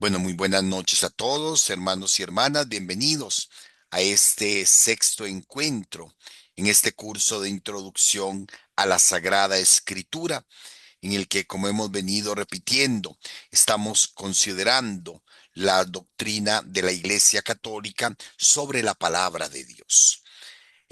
Bueno, muy buenas noches a todos, hermanos y hermanas. Bienvenidos a este sexto encuentro en este curso de introducción a la Sagrada Escritura, en el que, como hemos venido repitiendo, estamos considerando la doctrina de la Iglesia Católica sobre la palabra de Dios.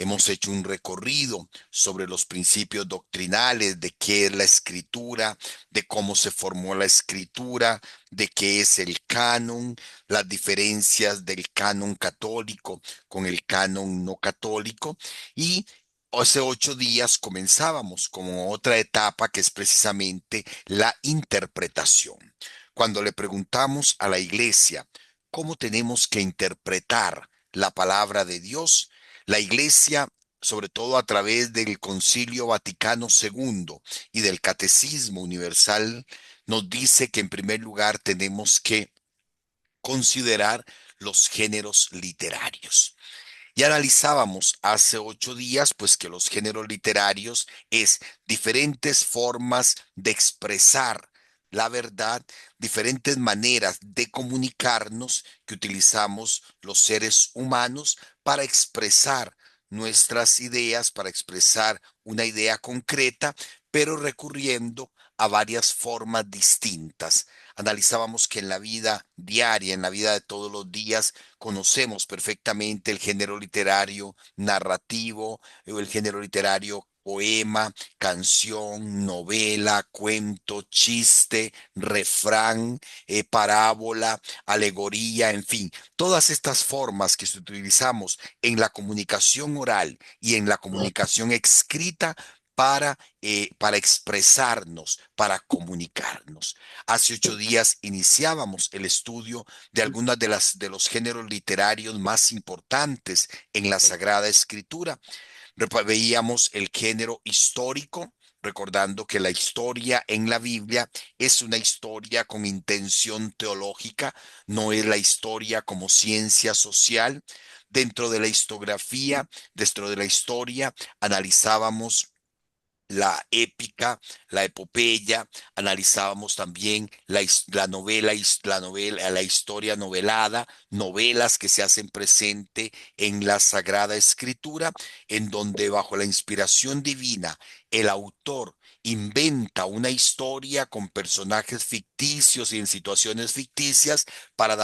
Hemos hecho un recorrido sobre los principios doctrinales de qué es la escritura, de cómo se formó la escritura, de qué es el canon, las diferencias del canon católico con el canon no católico. Y hace 8 días comenzábamos con otra etapa que es precisamente la interpretación. Cuando le preguntamos a la iglesia cómo tenemos que interpretar la palabra de Dios, la Iglesia, sobre todo a través del Concilio Vaticano II y del Catecismo Universal, nos dice que en primer lugar tenemos que considerar los géneros literarios. Y analizábamos hace 8 días, pues que los géneros literarios es diferentes formas de expresar la verdad, diferentes maneras de comunicarnos que utilizamos los seres humanos para expresar nuestras ideas, para expresar una idea concreta, pero recurriendo a varias formas distintas. Analizábamos que en la vida diaria, en la vida de todos los días, conocemos perfectamente el género literario narrativo, o el género literario poema, canción, novela, cuento, chiste, refrán, parábola, alegoría, en fin, todas estas formas que utilizamos en la comunicación oral y en la comunicación escrita para expresarnos, para comunicarnos. Hace 8 días iniciábamos el estudio de algunas de los géneros literarios más importantes en la Sagrada Escritura. Veíamos el género histórico, recordando que la historia en la Biblia es una historia con intención teológica, no es la historia como ciencia social. Dentro de la historiografía, dentro de la historia, analizábamos la épica, la epopeya, analizábamos también la historia novelada, novelas que se hacen presente en la Sagrada Escritura, en donde bajo la inspiración divina el autor inventa una historia con personajes ficticios y en situaciones ficticias para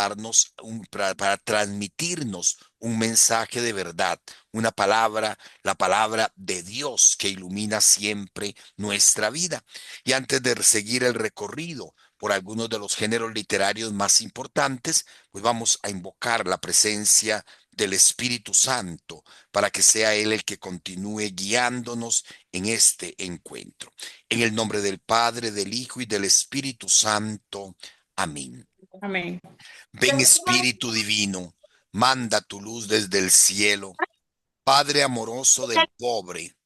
para transmitirnos un mensaje de verdad, una palabra, la palabra de Dios que ilumina siempre nuestra vida. Y antes de seguir el recorrido por algunos de los géneros literarios más importantes, pues vamos a invocar la presencia del Espíritu Santo para que sea Él el que continúe guiándonos en este encuentro. En el nombre del Padre, del Hijo y del Espíritu Santo. Amén. Amén. Ven Espíritu Divino, manda tu luz desde el cielo. Padre amoroso del pobre,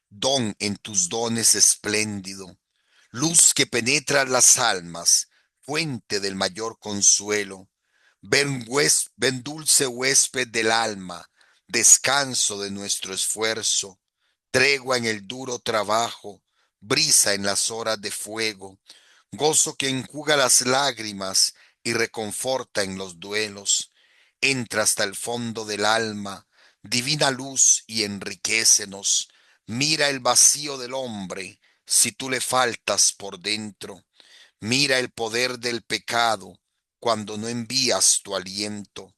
don en tus dones espléndido, luz que penetra las almas, fuente del mayor consuelo. Ven dulce huésped del alma, descanso de nuestro esfuerzo, tregua en el duro trabajo, brisa en las horas de fuego, gozo que enjuga las lágrimas y reconforta en los duelos. Entra hasta el fondo del alma, divina luz, y enriquécenos. Mira el vacío del hombre, si tú le faltas por dentro. Mira el poder del pecado cuando no envías tu aliento.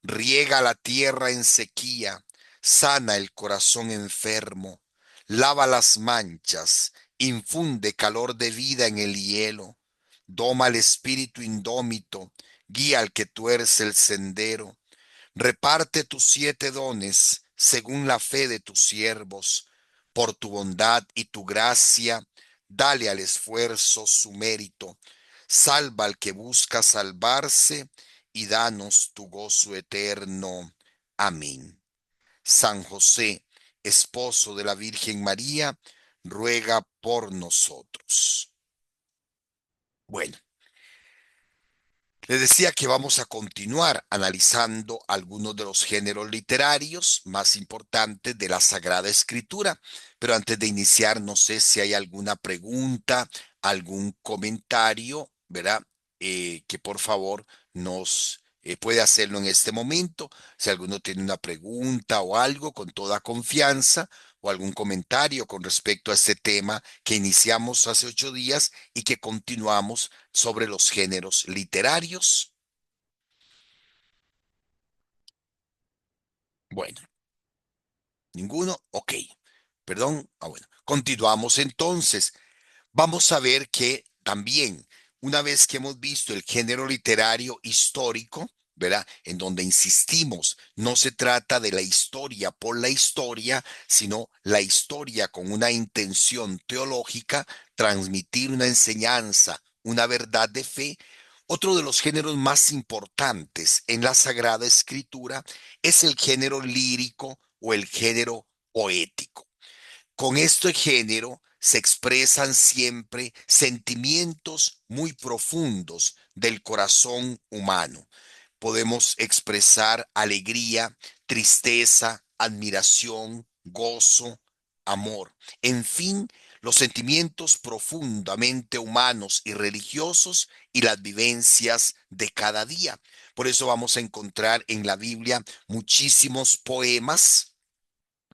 Riega la tierra en sequía, sana el corazón enfermo, lava las manchas, infunde calor de vida en el hielo, doma al espíritu indómito, guía al que tuerce el sendero. Reparte tus 7 dones según la fe de tus siervos. Por tu bondad y tu gracia, dale al esfuerzo su mérito. Salva al que busca salvarse y danos tu gozo eterno. Amén. San José, esposo de la Virgen María, ruega por nosotros. Bueno, les decía que vamos a continuar analizando algunos de los géneros literarios más importantes de la Sagrada Escritura, pero antes de iniciar, no sé si hay alguna pregunta, algún comentario, ¿verdad? que por favor nos puede hacerlo en este momento. Si alguno tiene una pregunta o algo, con toda confianza, o algún comentario con respecto a este tema que iniciamos hace 8 días y que continuamos sobre los géneros literarios. Bueno, ninguno. Ok. Perdón. Bueno. Continuamos entonces. Vamos a ver que también, una vez que hemos visto el género literario histórico, ¿verdad? En donde insistimos, no se trata de la historia por la historia, sino la historia con una intención teológica, transmitir una enseñanza, una verdad de fe. Otro de los géneros más importantes en la Sagrada Escritura es el género lírico o el género poético. Con este género se expresan siempre sentimientos muy profundos del corazón humano. Podemos expresar alegría, tristeza, admiración, gozo, amor. En fin, los sentimientos profundamente humanos y religiosos y las vivencias de cada día. Por eso vamos a encontrar en la Biblia muchísimos poemas,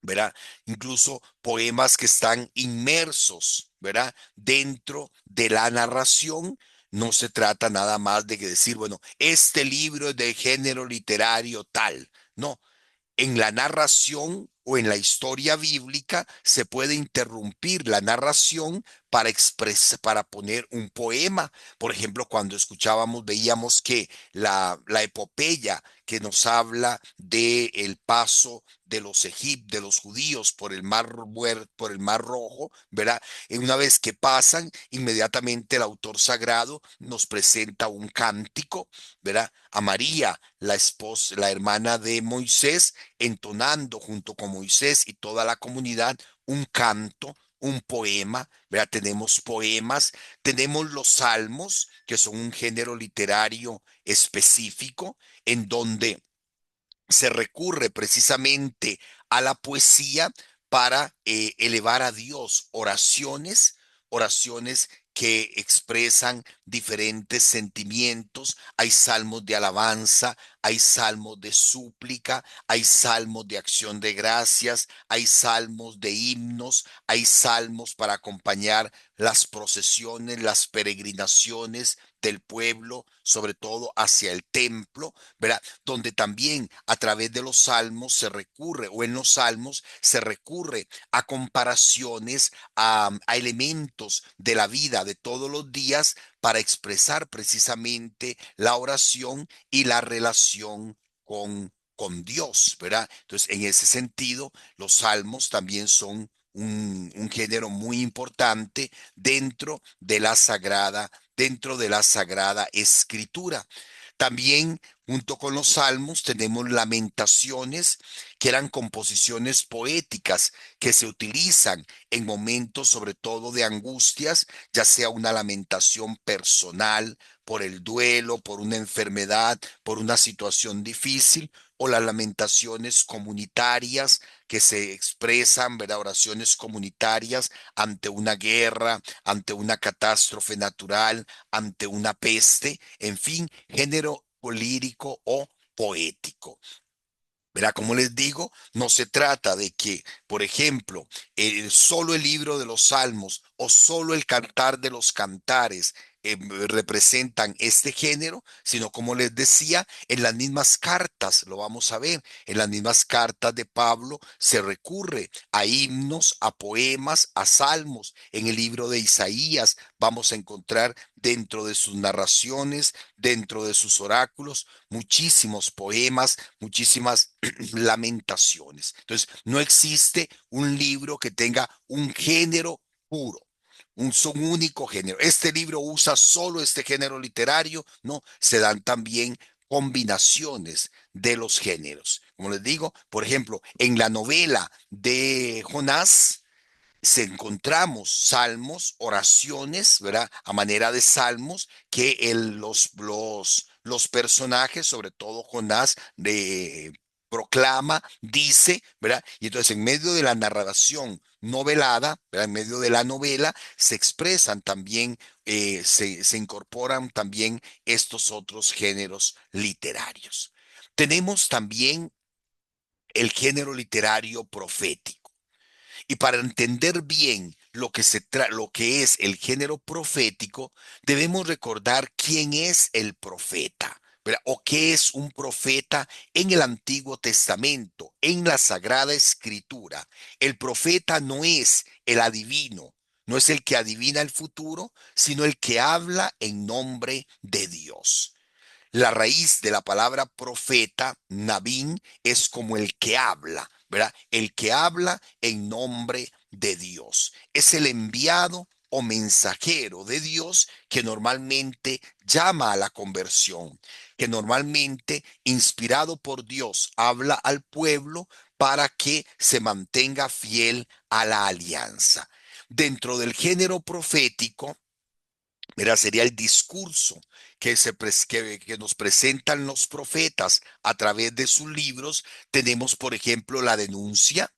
¿verdad? Incluso poemas que están inmersos, ¿verdad? Dentro de la narración. No se trata nada más de que decir, bueno, este libro es de género literario tal. No, en la narración o en la historia bíblica se puede interrumpir la narración para expresar, para poner un poema. Por ejemplo, cuando escuchábamos, veíamos que la epopeya que nos habla de el paso de de los judíos por el por el mar Rojo, ¿verdad? Y una vez que pasan, inmediatamente el autor sagrado nos presenta un cántico, ¿verdad? A María, la esposa, la hermana de Moisés, entonando junto con Moisés y toda la comunidad un canto, un poema, ¿verdad? Tenemos poemas, tenemos los salmos, que son un género literario específico, en donde se recurre precisamente a la poesía para elevar a Dios oraciones, oraciones que expresan diferentes sentimientos. Hay salmos de alabanza, hay salmos de súplica, hay salmos de acción de gracias, hay salmos de himnos, hay salmos para acompañar las procesiones, las peregrinaciones del pueblo, sobre todo hacia el templo, ¿verdad? Donde también a través de los salmos se recurre, o en los salmos se recurre a comparaciones, a elementos de la vida de todos los días para expresar precisamente la oración y la relación con Dios, ¿verdad? Entonces, en ese sentido, los salmos también son un género muy importante dentro de la Sagrada Escritura. También, junto con los salmos, tenemos lamentaciones, que eran composiciones poéticas que se utilizan en momentos sobre todo de angustias, ya sea una lamentación personal por el duelo, por una enfermedad, por una situación difícil, o las lamentaciones comunitarias que se expresan, ¿verdad? Oraciones comunitarias ante una guerra, ante una catástrofe natural, ante una peste, en fin, género lírico o poético. Verá, como les digo, no se trata de que, por ejemplo, solo el libro de los Salmos o solo el Cantar de los Cantares representan este género, sino como les decía, en las mismas cartas, lo vamos a ver, en las mismas cartas de Pablo se recurre a himnos, a poemas, a salmos. En el libro de Isaías vamos a encontrar dentro de sus narraciones, dentro de sus oráculos, muchísimos poemas, muchísimas lamentaciones. Entonces, no existe un libro que tenga un género puro. Un único género. Este libro usa solo este género literario, no, se dan también combinaciones de los géneros. Como les digo, por ejemplo, en la novela de Jonás, se encontramos salmos, oraciones, ¿verdad? A manera de salmos que los personajes, sobre todo Jonás, proclama, dice, ¿verdad? Y entonces en medio de la narración novelada, ¿verdad? En medio de la novela, se expresan también, se incorporan también estos otros géneros literarios. Tenemos también el género literario profético. Y para entender bien lo que es el género profético, debemos recordar quién es el profeta, ¿verdad? O qué es un profeta en el Antiguo Testamento, en la Sagrada Escritura. El profeta no es el adivino, no es el que adivina el futuro, sino el que habla en nombre de Dios. La raíz de la palabra profeta, Nabín, es como el que habla, ¿verdad? El que habla en nombre de Dios. Es el enviado o mensajero de Dios que normalmente llama a la conversión, que normalmente, inspirado por Dios, habla al pueblo para que se mantenga fiel a la alianza. Dentro del género profético, mira, sería el discurso que nos presentan los profetas a través de sus libros. Tenemos, por ejemplo, la denuncia,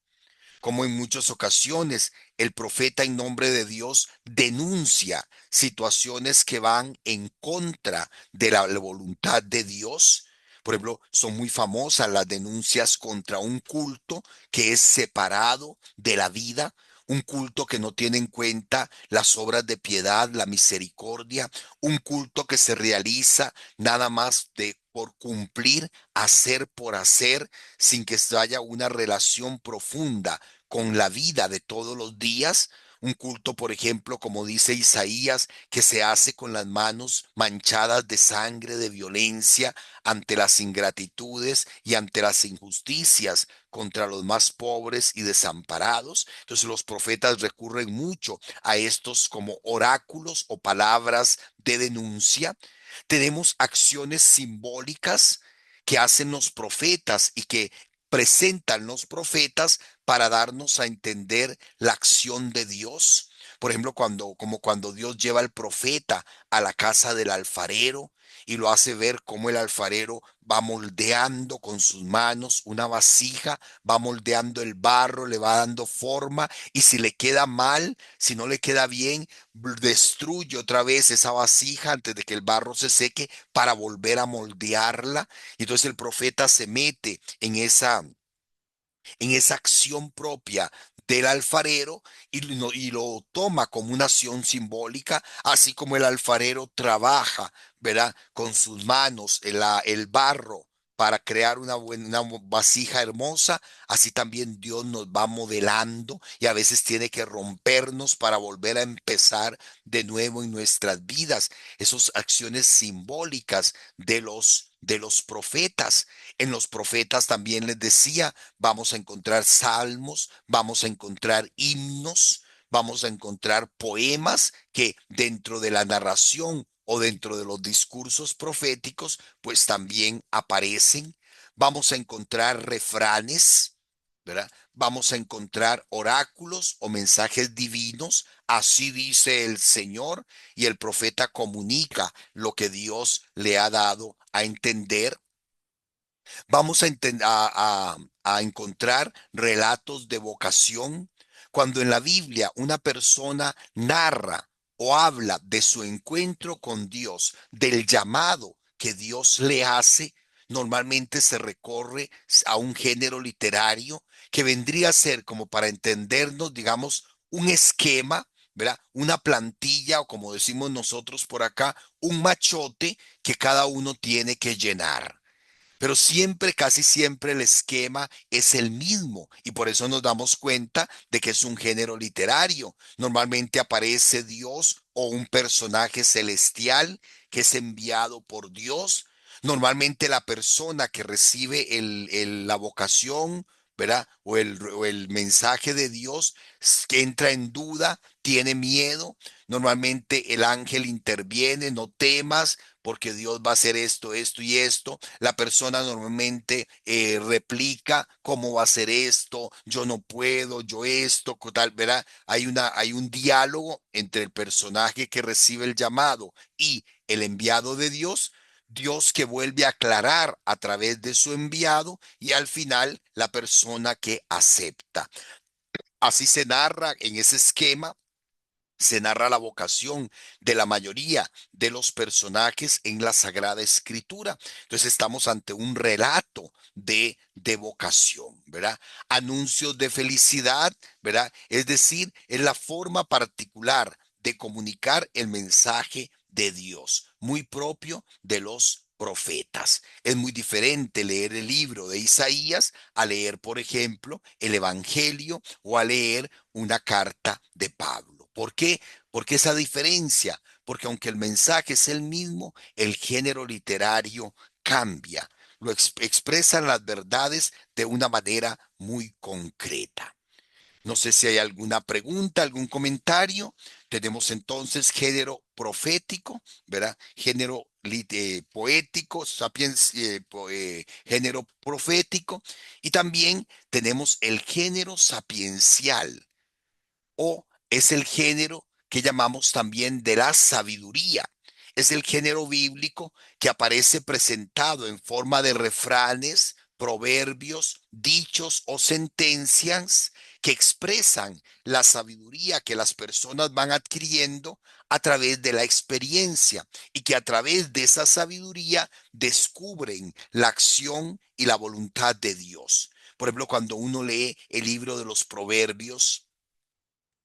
como en muchas ocasiones el profeta en nombre de Dios denuncia situaciones que van en contra de la voluntad de Dios. Por ejemplo, son muy famosas las denuncias contra un culto que es separado de la vida, un culto que no tiene en cuenta las obras de piedad, la misericordia, un culto que se realiza nada más de por cumplir, hacer por hacer, sin que haya una relación profunda con la vida de todos los días. Un culto, por ejemplo, como dice Isaías, que se hace con las manos manchadas de sangre, de violencia, ante las ingratitudes y ante las injusticias contra los más pobres y desamparados. Entonces los profetas recurren mucho a estos como oráculos o palabras de denuncia. Tenemos acciones simbólicas que hacen los profetas y que presentan los profetas para darnos a entender la acción de Dios. Por ejemplo, como cuando Dios lleva al profeta a la casa del alfarero y lo hace ver cómo el alfarero va moldeando con sus manos una vasija, va moldeando el barro, le va dando forma, y si le queda mal, si no le queda bien, destruye otra vez esa vasija antes de que el barro se seque para volver a moldearla. Y entonces el profeta se mete en esa acción propia del alfarero y lo toma como una acción simbólica, así como el alfarero trabaja, ¿verdad? Con sus manos el barro para crear una vasija hermosa, así también Dios nos va modelando y a veces tiene que rompernos para volver a empezar de nuevo en nuestras vidas. Esas acciones simbólicas de los profetas. En los profetas también les decía, vamos a encontrar salmos, vamos a encontrar himnos, vamos a encontrar poemas que dentro de la narración o dentro de los discursos proféticos, pues también aparecen. Vamos a encontrar refranes, ¿verdad? Vamos a encontrar oráculos o mensajes divinos. Así dice el Señor, y el profeta comunica lo que Dios le ha dado a entender. Vamos a encontrar relatos de vocación. Cuando en la Biblia una persona narra o habla de su encuentro con Dios, del llamado que Dios le hace, normalmente se recorre a un género literario que vendría a ser, como para entendernos, digamos, un esquema, ¿verdad? Una plantilla, o como decimos nosotros por acá, un machote que cada uno tiene que llenar. Pero siempre, casi siempre el esquema es el mismo, y por eso nos damos cuenta de que es un género literario. Normalmente aparece Dios o un personaje celestial que es enviado por Dios. Normalmente la persona que recibe la vocación, ¿verdad? O el mensaje de Dios, que entra en duda, tiene miedo. Normalmente el ángel interviene: no temas, porque Dios va a hacer esto, esto y esto. La persona normalmente replica: ¿cómo va a ser esto? Yo no puedo, yo esto, tal, ¿verdad? Hay un diálogo entre el personaje que recibe el llamado y el enviado de Dios, Dios que vuelve a aclarar a través de su enviado y al final la persona que acepta. Así se narra en ese esquema, se narra la vocación de la mayoría de los personajes en la Sagrada Escritura. Entonces estamos ante un relato de vocación, ¿verdad? Anuncios de felicidad, ¿verdad? Es decir, es la forma particular de comunicar el mensaje de Dios, muy propio de los profetas. Es muy diferente leer el libro de Isaías a leer, por ejemplo, el Evangelio o a leer una carta de Pablo. ¿Por qué? Porque esa diferencia, porque aunque el mensaje es el mismo, el género literario cambia. Lo expresan las verdades de una manera muy concreta. No sé si hay alguna pregunta, algún comentario. Tenemos entonces género profético, ¿verdad? Género poético, sapiens, género profético. Y también tenemos el género sapiencial, o es el género que llamamos también de la sabiduría. Es el género bíblico que aparece presentado en forma de refranes, proverbios, dichos o sentencias que expresan la sabiduría que las personas van adquiriendo a través de la experiencia y que a través de esa sabiduría descubren la acción y la voluntad de Dios. Por ejemplo, cuando uno lee el libro de los proverbios,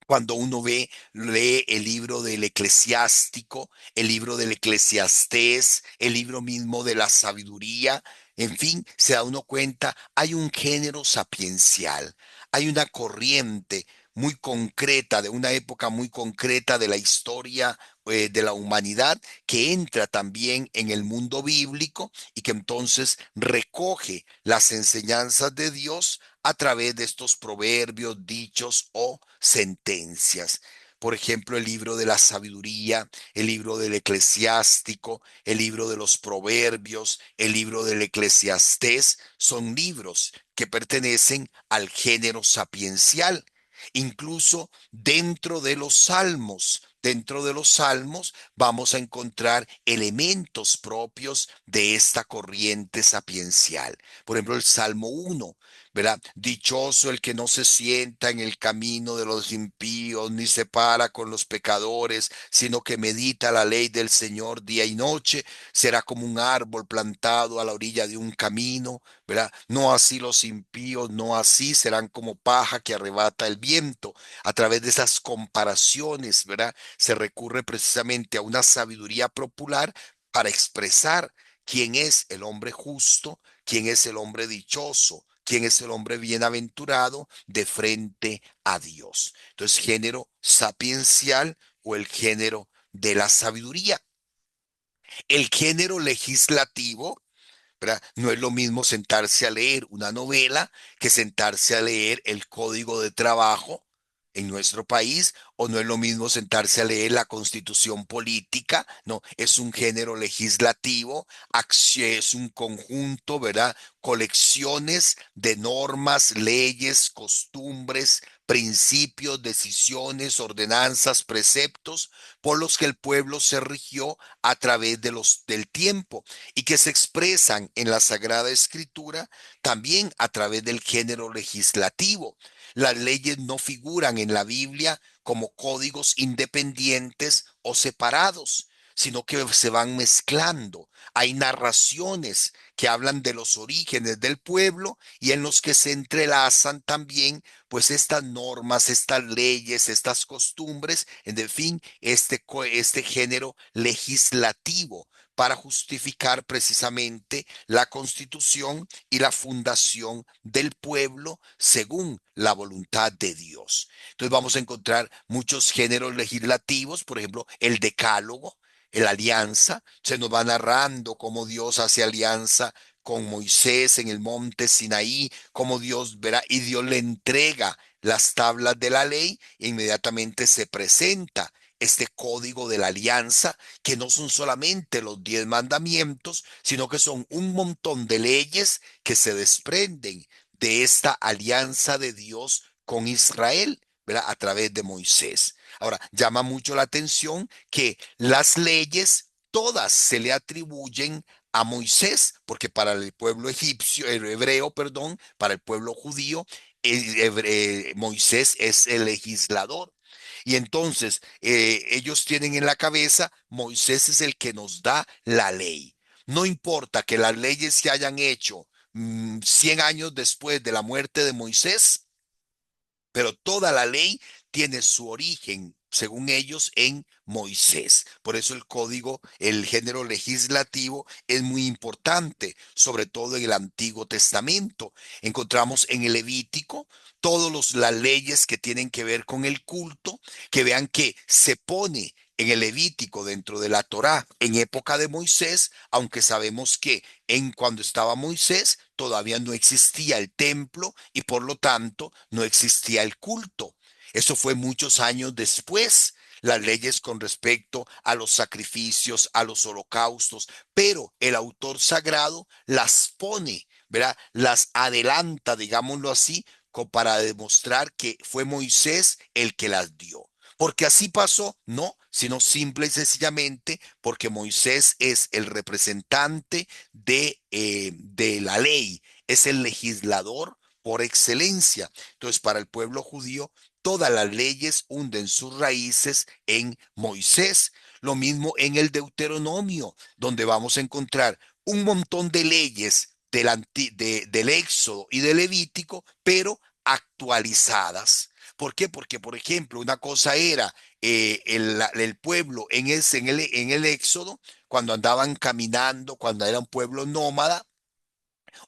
cuando uno lee el libro del eclesiástico, el libro del eclesiastés, el libro mismo de la sabiduría, en fin, se da uno cuenta, hay un género sapiencial, hay una corriente muy concreta, de una época muy concreta de la historia de la humanidad, que entra también en el mundo bíblico y que entonces recoge las enseñanzas de Dios a través de estos proverbios, dichos o sentencias. Por ejemplo, el libro de la sabiduría, el libro del eclesiástico, el libro de los proverbios, el libro del eclesiastés, son libros que pertenecen al género sapiencial. Incluso dentro de los salmos vamos a encontrar elementos propios de esta corriente sapiencial. Por ejemplo, el Salmo 1, ¿verdad? Dichoso el que no se sienta en el camino de los impíos, ni se para con los pecadores, sino que medita la ley del Señor día y noche. Será como un árbol plantado a la orilla de un camino, ¿verdad? No así los impíos, no así serán como paja que arrebata el viento. A través de esas comparaciones, ¿verdad? Se recurre precisamente a una sabiduría popular para expresar quién es el hombre justo, quién es el hombre dichoso, quién es el hombre bienaventurado de frente a Dios. Entonces, género sapiencial o el género de la sabiduría. El género legislativo, ¿verdad? No es lo mismo sentarse a leer una novela que sentarse a leer el Código de Trabajo en nuestro país, o no es lo mismo sentarse a leer la Constitución política, no, es un género legislativo, es un conjunto, ¿verdad? Colecciones de normas, leyes, costumbres, principios, decisiones, ordenanzas, preceptos por los que el pueblo se rigió a través del tiempo y que se expresan en la Sagrada Escritura también a través del género legislativo. Las leyes no figuran en la Biblia como códigos independientes o separados, sino que se van mezclando. Hay narraciones que hablan de los orígenes del pueblo y en los que se entrelazan también pues estas normas, estas leyes, estas costumbres, en fin, este género legislativo para justificar precisamente la constitución y la fundación del pueblo según la voluntad de Dios. Entonces vamos a encontrar muchos géneros legislativos, por ejemplo, el decálogo, la alianza, se nos va narrando cómo Dios hace alianza con Moisés en el monte Sinaí, cómo Dios verá y Dios le entrega las tablas de la ley e inmediatamente se presenta este código de la alianza, que no son solamente los 10 mandamientos, sino que son un montón de leyes que se desprenden de esta alianza de Dios con Israel, ¿verdad? A través de Moisés. Ahora, llama mucho la atención que las leyes todas se le atribuyen a Moisés, porque para el pueblo egipcio, el hebreo, perdón, para el pueblo judío, Moisés es el legislador. Y entonces ellos tienen en la cabeza, Moisés es el que nos da la ley. No importa que las leyes se hayan hecho 100 años después de la muerte de Moisés, pero toda la ley tiene su origen, según ellos, en Moisés. Por eso el código, el género legislativo es muy importante, sobre todo en el Antiguo Testamento. Encontramos en el Levítico todas las leyes que tienen que ver con el culto, que vean que se pone en el Levítico dentro de la Torá en época de Moisés, aunque sabemos que en cuando estaba Moisés todavía no existía el templo y por lo tanto no existía el culto. Eso fue muchos años después, las leyes con respecto a los sacrificios, a los holocaustos, pero el autor sagrado las pone, ¿verdad? Las adelanta, digámoslo así, para demostrar que fue Moisés el que las dio. Porque así pasó, no, sino simple y sencillamente porque Moisés es el representante de la ley, es el legislador por excelencia. Entonces, para el pueblo judío, todas las leyes hunden sus raíces en Moisés. Lo mismo en el Deuteronomio, donde vamos a encontrar un montón de leyes del Éxodo y del Levítico, pero actualizadas. ¿Por qué? Porque, por ejemplo, una cosa era el pueblo en el Éxodo, cuando andaban caminando, cuando era un pueblo nómada.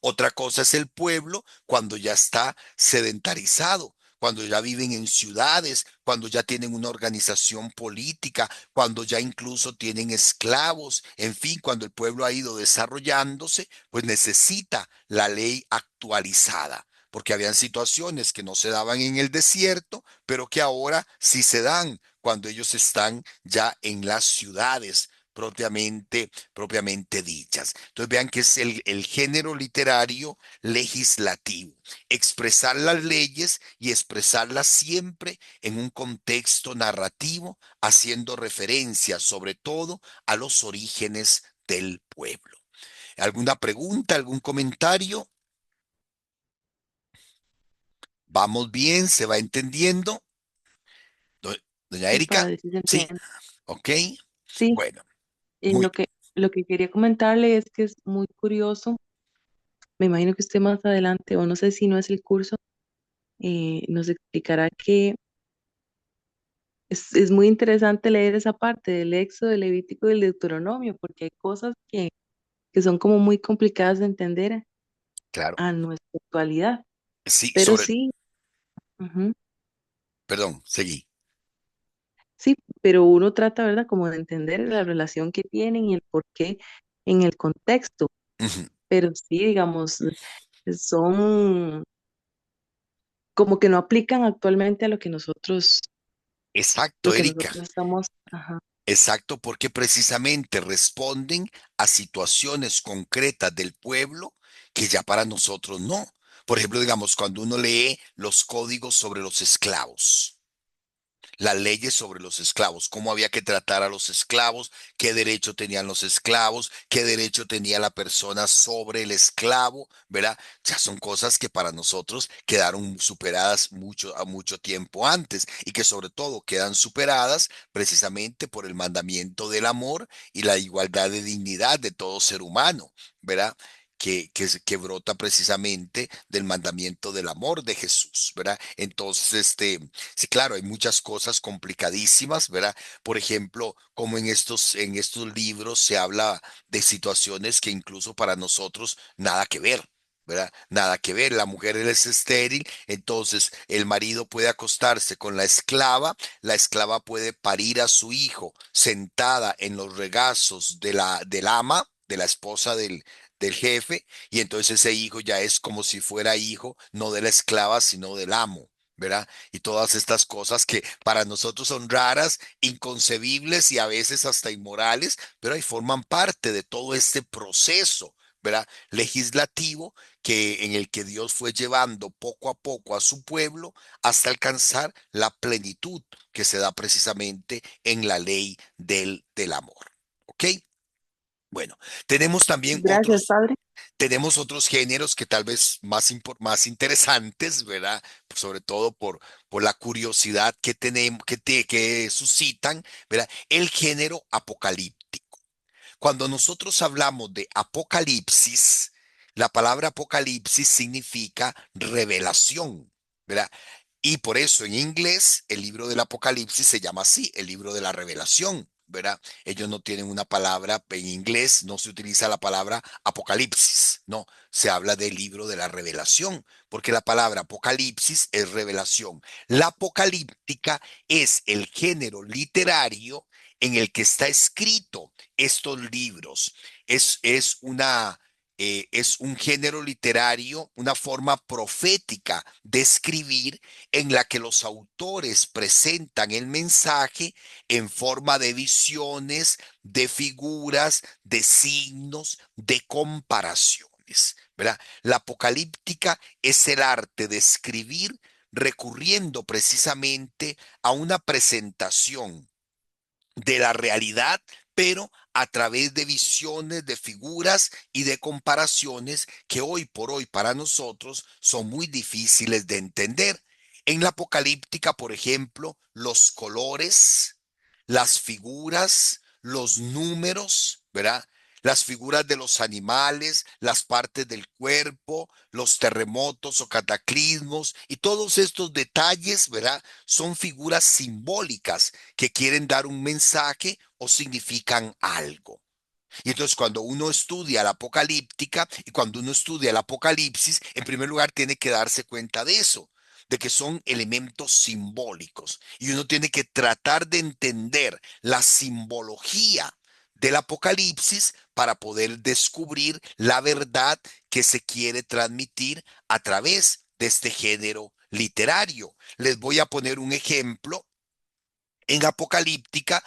Otra cosa es el pueblo cuando ya está sedentarizado, cuando ya viven en ciudades, cuando ya tienen una organización política, cuando ya incluso tienen esclavos, en fin, cuando el pueblo ha ido desarrollándose, pues necesita la ley actualizada. Porque habían situaciones que no se daban en el desierto, pero que ahora sí se dan cuando ellos están ya en las ciudades propiamente dichas. Entonces vean que es el género literario legislativo, expresar las leyes y expresarlas siempre en un contexto narrativo, haciendo referencia sobre todo a los orígenes del pueblo. ¿Alguna pregunta, algún comentario? ¿Vamos bien? ¿Se va entendiendo? Do- Doña Sí, Erika, padre, sí se ¿sí? entiende. Ok. Sí, Bueno, eh, muy lo que, lo que quería comentarle es que es muy curioso. Me imagino que usted más adelante, o no sé si no es el curso, nos explicará que es muy interesante leer esa parte del Éxodo, del Levítico y del Deuteronomio, porque hay cosas que son como muy complicadas de entender claro. a nuestra actualidad. Sí, Pero sí, ujú, perdón, seguí. sí, pero uno trata, ¿verdad?, como de entender la relación que tienen y el por qué en el contexto. Ujú. Pero sí, digamos, son como que no aplican actualmente a Exacto, lo que Erika. nosotros estamos, ajá, Exacto, porque precisamente responden a situaciones concretas del pueblo que ya para nosotros no. Por ejemplo, digamos, cuando uno lee los códigos sobre los esclavos, las leyes sobre los esclavos, cómo había que tratar a los esclavos, qué derecho tenían los esclavos, qué derecho tenía la persona sobre el esclavo, ¿verdad? Ya son cosas que para nosotros quedaron superadas a mucho tiempo antes y que sobre todo quedan superadas precisamente por el mandamiento del amor y la igualdad de dignidad de todo ser humano, ¿verdad? Que brota precisamente del mandamiento del amor de Jesús, ¿verdad? Entonces, sí, claro, hay muchas cosas complicadísimas, ¿verdad? Por ejemplo, como en estos libros se habla de situaciones que incluso para nosotros nada que ver. ¿Verdad? Nada que ver, la mujer es estéril, entonces el marido puede acostarse con la esclava puede parir a su hijo sentada en los regazos del ama, de la esposa del jefe, y entonces ese hijo ya es como si fuera hijo no de la esclava, sino del amo. ¿Verdad? Y todas estas cosas que para nosotros son raras, inconcebibles y a veces hasta inmorales, pero ahí forman parte de todo este proceso, ¿verdad? Legislativo en el que Dios fue llevando poco a poco a su pueblo hasta alcanzar la plenitud que se da precisamente en la ley del amor. ¿Ok? Bueno, tenemos también Gracias, padre. tenemos otros géneros que tal vez más interesantes, ¿verdad? Sobre todo por la curiosidad que tenemos, que suscitan, ¿verdad? El género apocalíptico. Cuando nosotros hablamos de apocalipsis, la palabra apocalipsis significa revelación, ¿verdad? Y por eso en inglés el libro del Apocalipsis se llama así, el libro de la revelación, ¿verdad? Ellos no tienen una palabra, en inglés no se utiliza la palabra apocalipsis, no, se habla del libro de la revelación, porque la palabra apocalipsis es revelación. La apocalíptica es el género literario en el que está escrito estos libros. Es un género literario, una forma profética de escribir en la que los autores presentan el mensaje en forma de visiones, de figuras, de signos, de comparaciones, ¿verdad? La apocalíptica es el arte de escribir recurriendo precisamente a una presentación de la realidad, pero a través de visiones, de figuras y de comparaciones que hoy por hoy para nosotros son muy difíciles de entender. En la apocalíptica, por ejemplo, los colores, las figuras, los números, ¿verdad? Las figuras de los animales, las partes del cuerpo, los terremotos o cataclismos y todos estos detalles, ¿verdad? Son figuras simbólicas que quieren dar un mensaje o significan algo. Y entonces cuando uno estudia la apocalíptica y cuando uno estudia el apocalipsis, en primer lugar tiene que darse cuenta de eso, de que son elementos simbólicos. Y uno tiene que tratar de entender la simbología del apocalipsis para poder descubrir la verdad que se quiere transmitir a través de este género literario. Les voy a poner un ejemplo. En Apocalíptica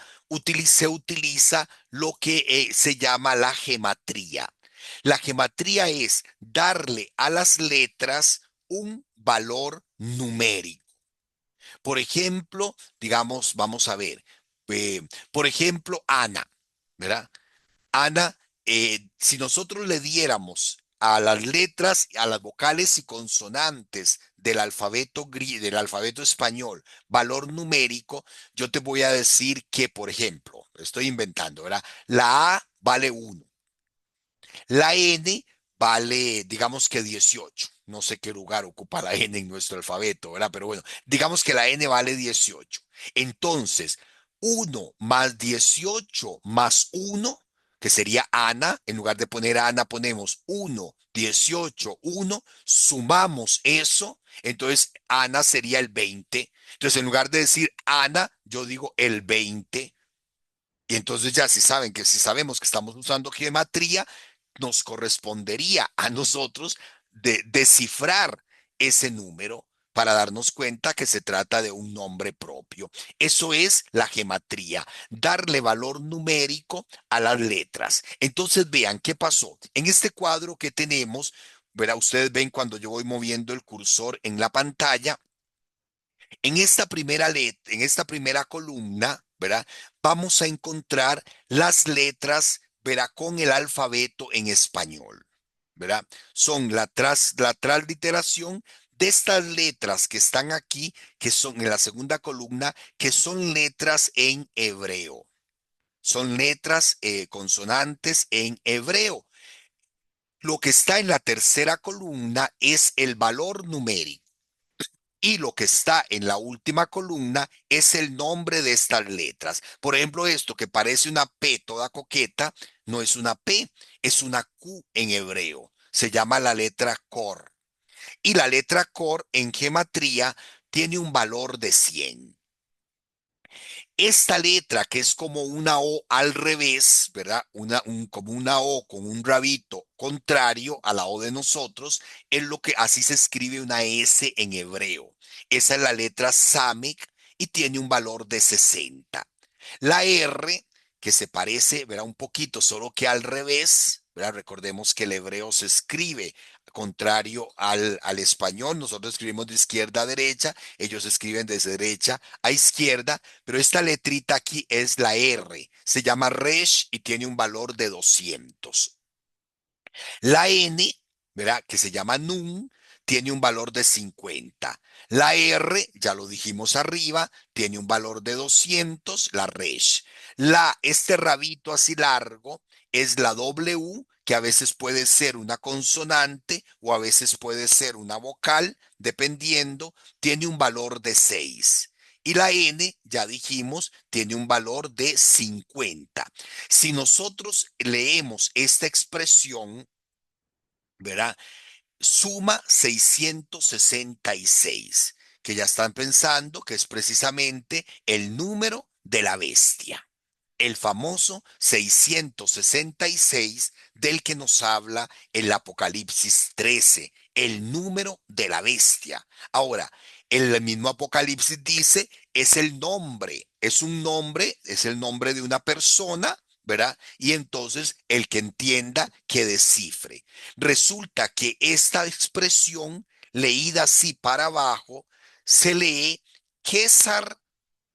se utiliza lo que se llama la gematría. La gematría es darle a las letras un valor numérico. Por ejemplo, digamos, vamos a ver, eh, por ejemplo, Ana, ¿verdad? Ana, si nosotros le diéramos a las letras, a las vocales y consonantes del alfabeto español, valor numérico, yo te voy a decir que, por ejemplo, estoy inventando, ¿verdad? La A vale 1, la N vale, digamos que 18. No sé qué lugar ocupa la N en nuestro alfabeto, ¿verdad? Pero bueno, digamos que la N vale 18. Entonces, 1 más 18 más 1, que sería Ana, en lugar de poner Ana, ponemos 1, 18, 1, sumamos eso, entonces Ana sería el 20. Entonces, en lugar de decir Ana, yo digo el 20. Y entonces ya si sabemos que estamos usando geometría, nos correspondería a nosotros descifrar ese número para darnos cuenta que se trata de un nombre propio. Eso es la gematría, darle valor numérico a las letras. Entonces vean qué pasó. En este cuadro que tenemos, verá, ustedes ven cuando yo voy moviendo el cursor en la pantalla, en esta primera columna, ¿verdad? Vamos a encontrar las letras, ¿verdad? Con el alfabeto en español, ¿verdad? Son la transliteración de estas letras que están aquí, que son en la segunda columna, que son letras en hebreo. Son letras consonantes en hebreo. Lo que está en la tercera columna es el valor numérico. Y lo que está en la última columna es el nombre de estas letras. Por ejemplo, esto que parece una P toda coqueta, no es una P, es una Q en hebreo. Se llama la letra Cor. Y la letra Cor en gematría tiene un valor de 100. Esta letra, que es como una O al revés, ¿verdad? Como una O con un rabito contrario a la O de nosotros, es lo que así se escribe una S en hebreo. Esa es la letra Samek y tiene un valor de 60. La R, que se parece, ¿verdad? Un poquito, solo que al revés, ¿verdad? Recordemos que el hebreo se escribe contrario al español. Nosotros escribimos de izquierda a derecha, ellos escriben desde derecha a izquierda, pero esta letrita aquí es la R. Se llama resh y tiene un valor de 200. La N, ¿verdad? Que se llama Nun, tiene un valor de 50. La R, ya lo dijimos arriba, tiene un valor de 200, la Resh. Este rabito así largo es la W, que a veces puede ser una consonante o a veces puede ser una vocal, dependiendo, tiene un valor de 6. Y la N, ya dijimos, tiene un valor de 50. Si nosotros leemos esta expresión, ¿verdad? Suma 666, que ya están pensando que es precisamente el número de la bestia, el famoso 666 del que nos habla el Apocalipsis 13, el número de la bestia. Ahora, el mismo Apocalipsis dice, es el nombre, es un nombre, es el nombre de una persona, ¿verdad? Y entonces el que entienda, que descifre. Resulta que esta expresión, leída así para abajo, se lee César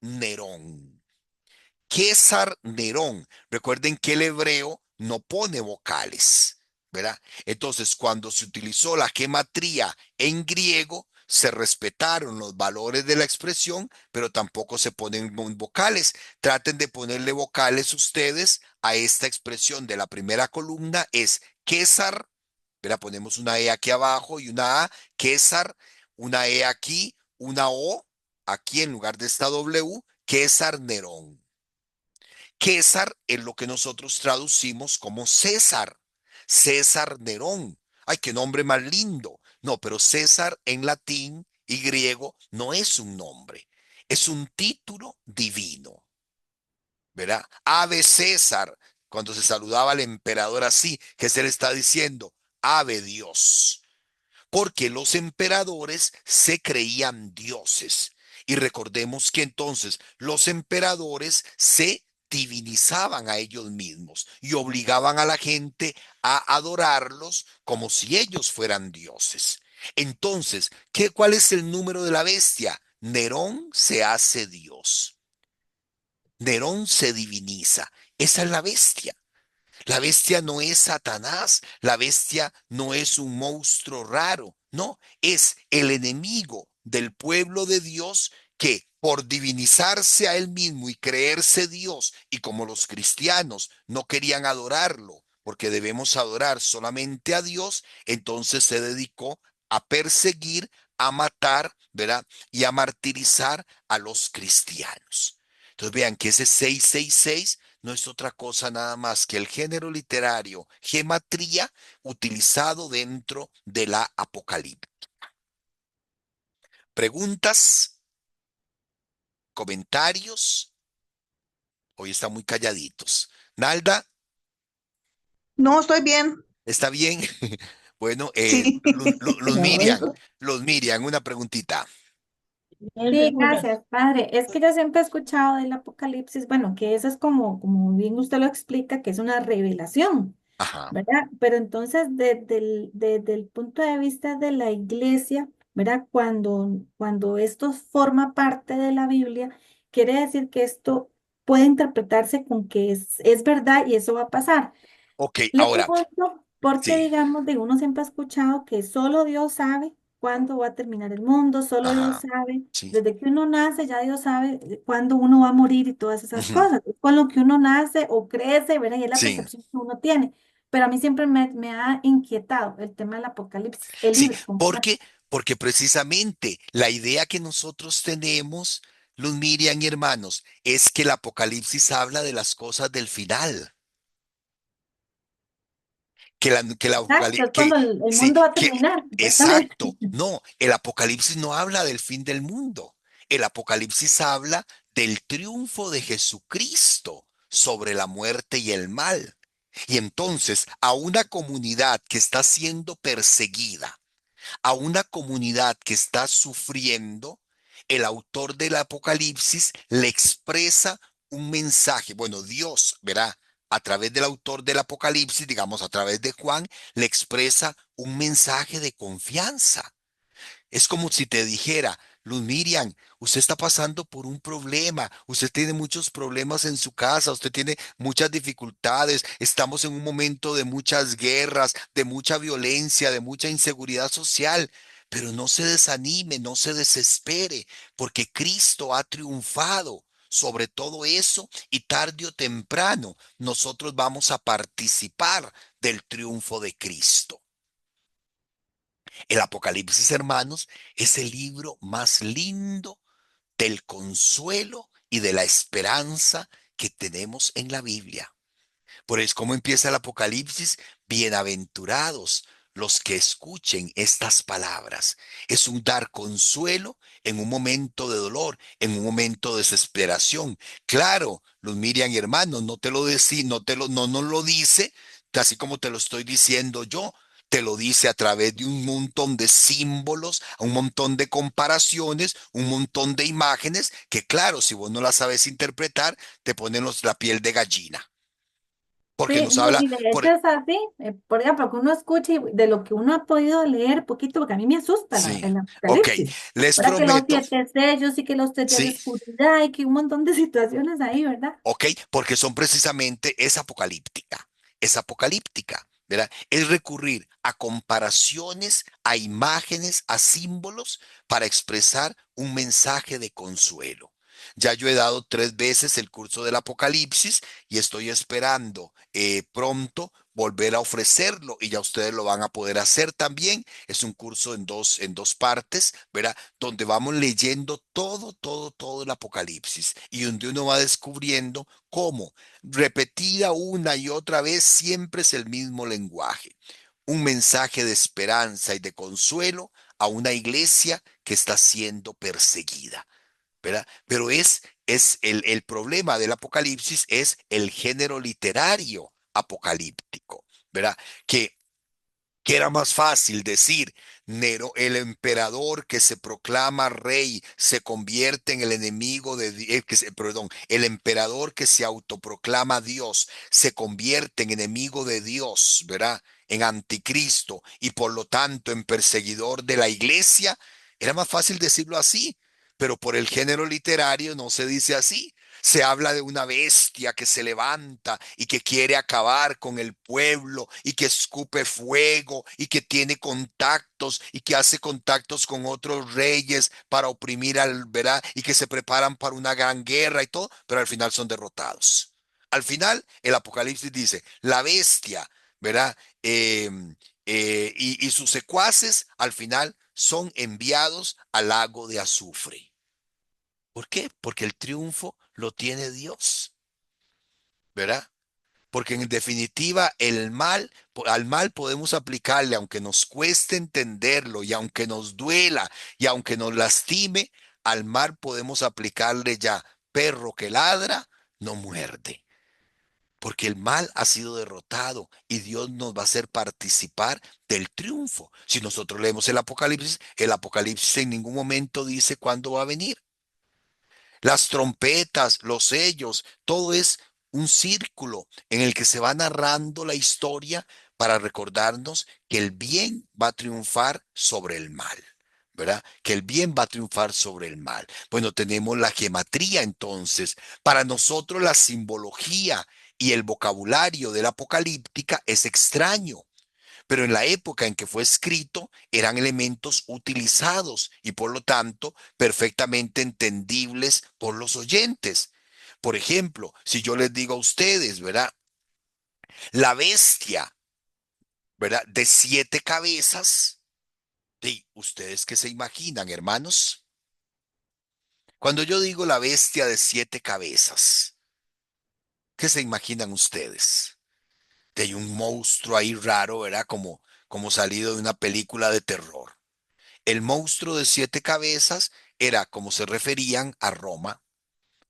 Nerón. César Nerón. Recuerden que el hebreo no pone vocales, ¿verdad? Entonces, cuando se utilizó la gematría en griego, se respetaron los valores de la expresión, pero tampoco se ponen vocales. Traten de ponerle vocales ustedes a esta expresión de la primera columna, es César, ¿verdad? Ponemos una E aquí abajo y una A, César, una E aquí, una O, aquí en lugar de esta W, César Nerón. César es lo que nosotros traducimos como César, César Nerón. Ay, qué nombre más lindo. No, pero César en latín y griego no es un nombre, es un título divino, ¿verdad? Ave César, cuando se saludaba al emperador así, que se le está diciendo, Ave Dios, porque los emperadores se creían dioses. Y recordemos que entonces los emperadores se divinizaban a ellos mismos y obligaban a la gente a adorarlos como si ellos fueran dioses. Entonces, ¿cuál es el número de la bestia? Nerón se hace Dios. Nerón se diviniza. Esa es la bestia. La bestia no es Satanás, la bestia no es un monstruo raro, no, es el enemigo del pueblo de Dios que por divinizarse a él mismo y creerse Dios, y como los cristianos no querían adorarlo, porque debemos adorar solamente a Dios, entonces se dedicó a perseguir, a matar, ¿verdad? Y a martirizar a los cristianos. Entonces vean que ese 666 no es otra cosa nada más que el género literario gematría utilizado dentro de la Apocalipsis. Preguntas, comentarios, hoy están muy calladitos. Nalda, No, estoy bien. ¿está bien? Bueno, Sí. Luz No, Miriam, eso. Luz Miriam, una preguntita. Sí, gracias, padre. Es que yo siempre he escuchado del Apocalipsis, bueno, que eso es como bien usted lo explica, que es una revelación, Ajá. ¿verdad? Pero entonces, desde el punto de vista de la iglesia, ¿verdad? Cuando esto forma parte de la Biblia, quiere decir que esto puede interpretarse con que es verdad y eso va a pasar. Ok, Le ahora, pregunto porque, sí, digamos, de uno siempre ha escuchado que solo Dios sabe cuándo va a terminar el mundo, solo Dios ajá, sabe, sí, desde que uno nace, ya Dios sabe cuándo uno va a morir y todas esas ujú, cosas. Es con lo que uno nace o crece, ¿verdad? Y es la sí, percepción que uno tiene. Pero a mí siempre me ha inquietado el tema del Apocalipsis, el sí, libro como tal. porque precisamente la idea que nosotros tenemos, Luz Miriam y hermanos, es que el Apocalipsis habla de las cosas del final. Que la Exacto, Apocalipsis, es cuando el sí, mundo va a que, terminar, supuestamente. exacto, no, el Apocalipsis no habla del fin del mundo. El Apocalipsis habla del triunfo de Jesucristo sobre la muerte y el mal. Y entonces, a una comunidad que está siendo perseguida, a una comunidad que está sufriendo, el autor del Apocalipsis le expresa un mensaje. Bueno, Dios, verá, a través del autor del Apocalipsis, digamos, a través de Juan, le expresa un mensaje de confianza. Es como si te dijera, Luz Miriam, usted está pasando por un problema, usted tiene muchos problemas en su casa, usted tiene muchas dificultades, estamos en un momento de muchas guerras, de mucha violencia, de mucha inseguridad social, pero no se desanime, no se desespere, porque Cristo ha triunfado sobre todo eso y tarde o temprano nosotros vamos a participar del triunfo de Cristo. El Apocalipsis, hermanos, es el libro más lindo del consuelo y de la esperanza que tenemos en la Biblia. Por eso, ¿cómo empieza el Apocalipsis? Bienaventurados los que escuchen estas palabras. Es un dar consuelo en un momento de dolor, en un momento de desesperación. Claro, Luz Miriam y hermanos, no te lo decí, no nos lo dice, así como te lo estoy diciendo yo. Te lo dice a través de un montón de símbolos, un montón de comparaciones, un montón de imágenes que, claro, si vos no las sabes interpretar, te ponen la piel de gallina. Porque Sí, nos no, habla, y de por, hecho es así, por ejemplo, que uno escuche de lo que uno ha podido leer poquito, porque a mí me asusta sí, el ok, Apocalipsis, les ¿verdad? Que los prometo, 7 sellos y que los 3 días de sí, oscuridad y que un montón de situaciones ahí, ¿verdad? ok, porque son precisamente, es apocalíptica, ¿verdad? Es recurrir a comparaciones, a imágenes, a símbolos para expresar un mensaje de consuelo. Ya yo he dado 3 veces el curso del Apocalipsis y estoy esperando pronto volver a ofrecerlo y ya ustedes lo van a poder hacer también. Es un curso en dos partes, ¿verdad? Donde vamos leyendo todo el Apocalipsis y donde uno va descubriendo cómo repetida una y otra vez siempre es el mismo lenguaje. Un mensaje de esperanza y de consuelo a una iglesia que está siendo perseguida, ¿verdad? Pero es el problema del Apocalipsis es el género literario apocalíptico, ¿verdad? Que que era más fácil decir, Nero, el emperador que se proclama rey, se convierte en el enemigo de perdón, el emperador que se autoproclama Dios, se convierte en enemigo de Dios, ¿verdad? En anticristo y por lo tanto en perseguidor de la iglesia. Era más fácil decirlo así, pero por el género literario no se dice así. Se habla de una bestia que se levanta y que quiere acabar con el pueblo y que escupe fuego y que tiene contactos y que hace contactos con otros reyes para oprimir al, ¿verdad? Y que se preparan para una gran guerra y todo, pero al final son derrotados. Al final, el Apocalipsis dice, la bestia, ¿verdad? Y sus secuaces al final son enviados al lago de azufre. ¿Por qué? Porque el triunfo lo tiene Dios, ¿verdad? Porque en definitiva el mal, al mal podemos aplicarle, aunque nos cueste entenderlo y aunque nos duela y aunque nos lastime, al mal podemos aplicarle ya, perro que ladra, no muerde. Porque el mal ha sido derrotado y Dios nos va a hacer participar del triunfo. Si nosotros leemos el Apocalipsis en ningún momento dice cuándo va a venir. Las trompetas, los sellos, todo es un círculo en el que se va narrando la historia para recordarnos que el bien va a triunfar sobre el mal, ¿verdad? Que el bien va a triunfar sobre el mal. Bueno, tenemos la gematría entonces. Para nosotros la simbología y el vocabulario de la apocalíptica es extraño, pero en la época en que fue escrito eran elementos utilizados y por lo tanto perfectamente entendibles por los oyentes. Por ejemplo, si yo les digo a ustedes, ¿verdad? La bestia, ¿verdad? De 7 cabezas, ¿sí? ¿Ustedes qué se imaginan, hermanos? Cuando yo digo la bestia de 7 cabezas, ¿qué se imaginan ustedes? De un monstruo ahí raro, ¿verdad? Como salido de una película de terror. El monstruo de 7 cabezas era como se referían a Roma,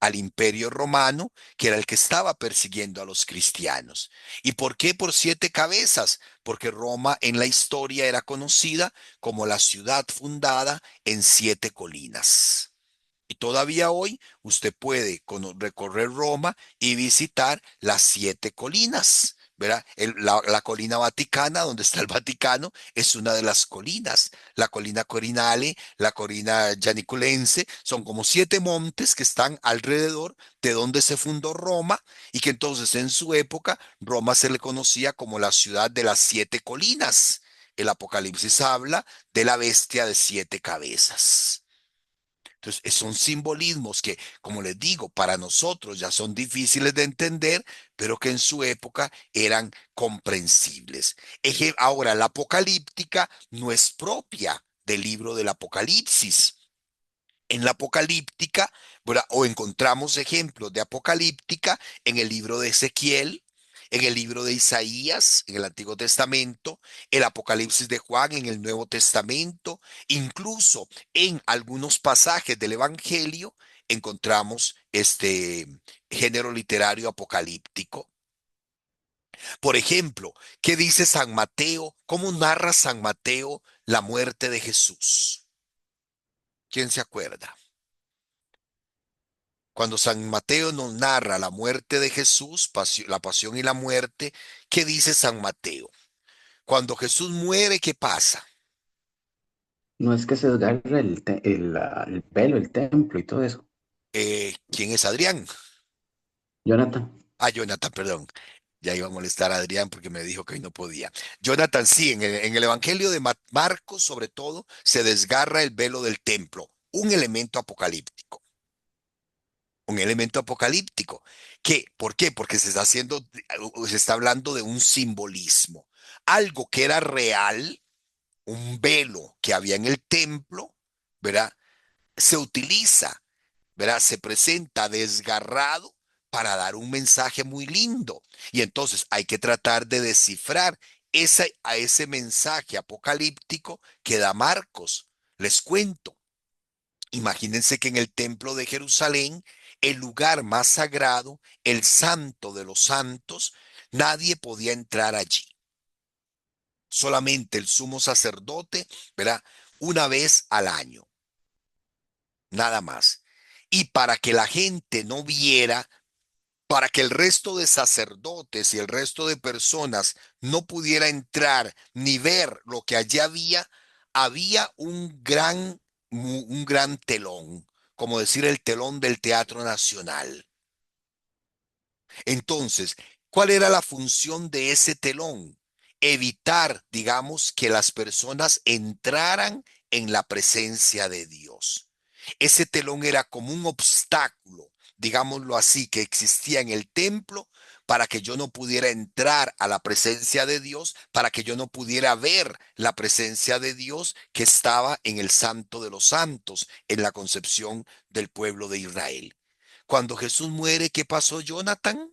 al imperio romano, que era el que estaba persiguiendo a los cristianos. ¿Y por qué por 7 cabezas? Porque Roma en la historia era conocida como la ciudad fundada en 7 colinas. Y todavía hoy usted puede recorrer Roma y visitar las 7 colinas. ¿Verdad? La colina Vaticana, donde está el Vaticano, es una de las colinas. La colina Corinale, la colina Gianiculense, son como 7 montes que están alrededor de donde se fundó Roma y que entonces en su época Roma se le conocía como la ciudad de las 7 colinas. El Apocalipsis habla de la bestia de 7 cabezas. Entonces, son simbolismos que, como les digo, para nosotros ya son difíciles de entender, pero que en su época eran comprensibles. Ahora, la apocalíptica no es propia del libro del Apocalipsis. En la apocalíptica, ¿verdad? O encontramos ejemplos de apocalíptica en el libro de Ezequiel, en el libro de Isaías, en el Antiguo Testamento, el Apocalipsis de Juan en el Nuevo Testamento, incluso en algunos pasajes del Evangelio encontramos este género literario apocalíptico. Por ejemplo, ¿qué dice San Mateo? ¿Cómo narra San Mateo la muerte de Jesús? ¿Quién se acuerda? Cuando San Mateo nos narra la muerte de Jesús, la pasión y la muerte, ¿qué dice San Mateo? Cuando Jesús muere, ¿qué pasa? No es que se desgarre el velo, el templo y todo eso. ¿Quién es Adrián? Jonathan, Ah, Jonathan, perdón. Ya iba a molestar a Adrián porque me dijo que hoy no podía. Jonathan, sí, en el Evangelio de Marcos, sobre todo, se desgarra el velo del templo, un elemento apocalíptico. Un elemento apocalíptico. ¿Por qué? Porque se está hablando de un simbolismo. Algo que era real, un velo que había en el templo, ¿verdad? Se utiliza, ¿verdad? Se presenta desgarrado para dar un mensaje muy lindo. Y entonces hay que tratar de descifrar a ese mensaje apocalíptico que da Marcos. Les cuento. Imagínense que en el templo de Jerusalén, el lugar más sagrado, el santo de los santos, nadie podía entrar allí. Solamente el sumo sacerdote, ¿verdad? Una vez al año, nada más. Y para que la gente no viera, para que el resto de sacerdotes y el resto de personas no pudiera entrar ni ver lo que allí había un gran telón, como decir el telón del Teatro Nacional. Entonces, ¿cuál era la función de ese telón? Evitar, digamos, que las personas entraran en la presencia de Dios. Ese telón era como un obstáculo, digámoslo así, que existía en el templo para que yo no pudiera entrar a la presencia de Dios, para que yo no pudiera ver la presencia de Dios que estaba en el Santo de los Santos, en la concepción del pueblo de Israel. Cuando Jesús muere, ¿qué pasó, Jonathan?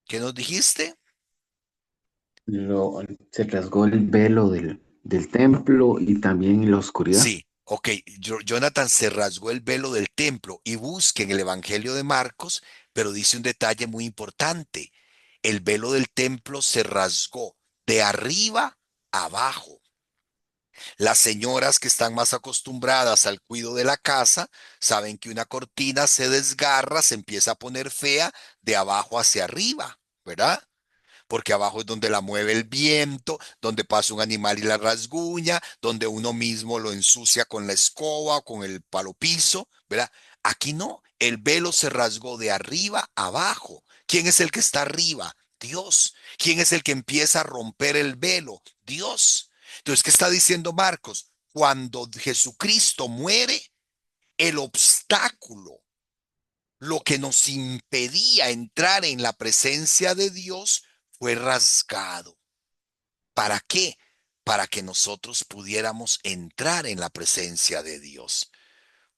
¿Qué nos dijiste? se rasgó el velo del templo y también en la oscuridad. Sí, ok. Jonathan se rasgó el velo del templo y busca en el Evangelio de Marcos, pero dice un detalle muy importante. El velo del templo se rasgó de arriba a abajo. Las señoras que están más acostumbradas al cuidado de la casa saben que una cortina se desgarra, se empieza a poner fea de abajo hacia arriba, ¿verdad? Porque abajo es donde la mueve el viento, donde pasa un animal y la rasguña, donde uno mismo lo ensucia con la escoba o con el palo piso, ¿verdad? Aquí no, el velo se rasgó de arriba a abajo. ¿Quién es el que está arriba? Dios. ¿Quién es el que empieza a romper el velo? Dios. Entonces, ¿qué está diciendo Marcos? Cuando Jesucristo muere, el obstáculo, lo que nos impedía entrar en la presencia de Dios, fue rasgado. ¿Para qué? Para que nosotros pudiéramos entrar en la presencia de Dios.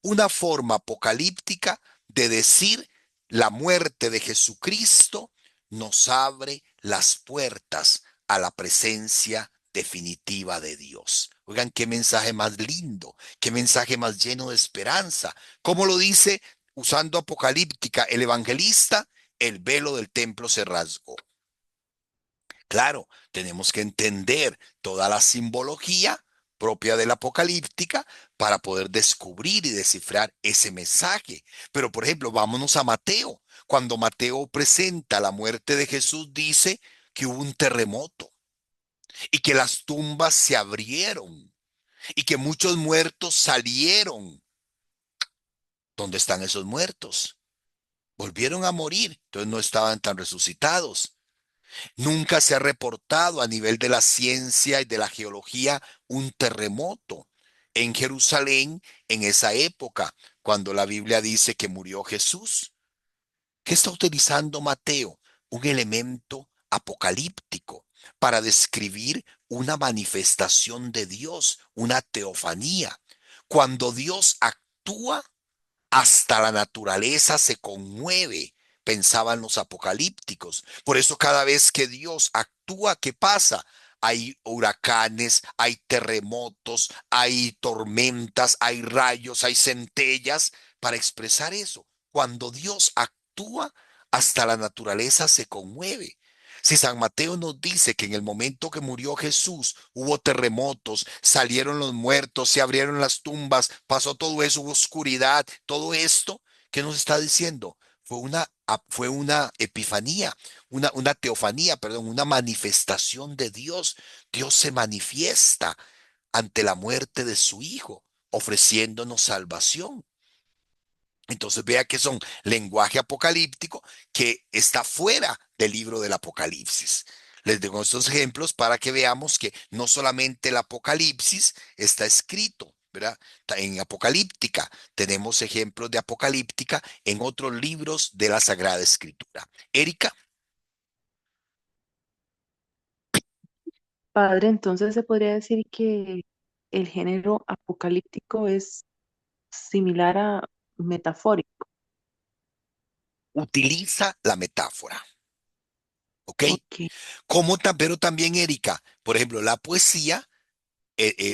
Una forma apocalíptica de decir la muerte de Jesucristo nos abre las puertas a la presencia definitiva de Dios. Oigan, qué mensaje más lindo, qué mensaje más lleno de esperanza. ¿Cómo lo dice usando apocalíptica el evangelista? El velo del templo se rasgó. Claro, tenemos que entender toda la simbología propia de la apocalíptica para poder descubrir y descifrar ese mensaje. Pero, por ejemplo, vámonos a Mateo. Cuando Mateo presenta la muerte de Jesús, dice que hubo un terremoto y que las tumbas se abrieron y que muchos muertos salieron. ¿Dónde están esos muertos? Volvieron a morir, entonces no estaban tan resucitados. Nunca se ha reportado a nivel de la ciencia y de la geología un terremoto en Jerusalén en esa época, cuando la Biblia dice que murió Jesús. ¿Qué está utilizando Mateo? Un elemento apocalíptico para describir una manifestación de Dios, una teofanía. Cuando Dios actúa, hasta la naturaleza se conmueve, pensaban los apocalípticos. Por eso cada vez que Dios actúa, ¿qué pasa? Hay huracanes, hay terremotos, hay tormentas, hay rayos, hay centellas para expresar eso. Cuando Dios actúa, hasta la naturaleza se conmueve. Si San Mateo nos dice que en el momento que murió Jesús hubo terremotos, salieron los muertos, se abrieron las tumbas, pasó todo eso, hubo oscuridad, todo esto, ¿qué nos está diciendo? Fue una epifanía, una teofanía, perdón, una manifestación de Dios. Dios se manifiesta ante la muerte de su Hijo, ofreciéndonos salvación. Entonces vea que son lenguaje apocalíptico que está fuera del libro del Apocalipsis. Les dejo estos ejemplos para que veamos que no solamente el Apocalipsis está escrito, ¿verdad? En Apocalíptica tenemos ejemplos de Apocalíptica en otros libros de la Sagrada Escritura. Erika, Padre, entonces se podría decir que el género apocalíptico es similar a metafórico. utiliza la metáfora, ¿ok? Ok. Pero también, Erika, por ejemplo, la poesía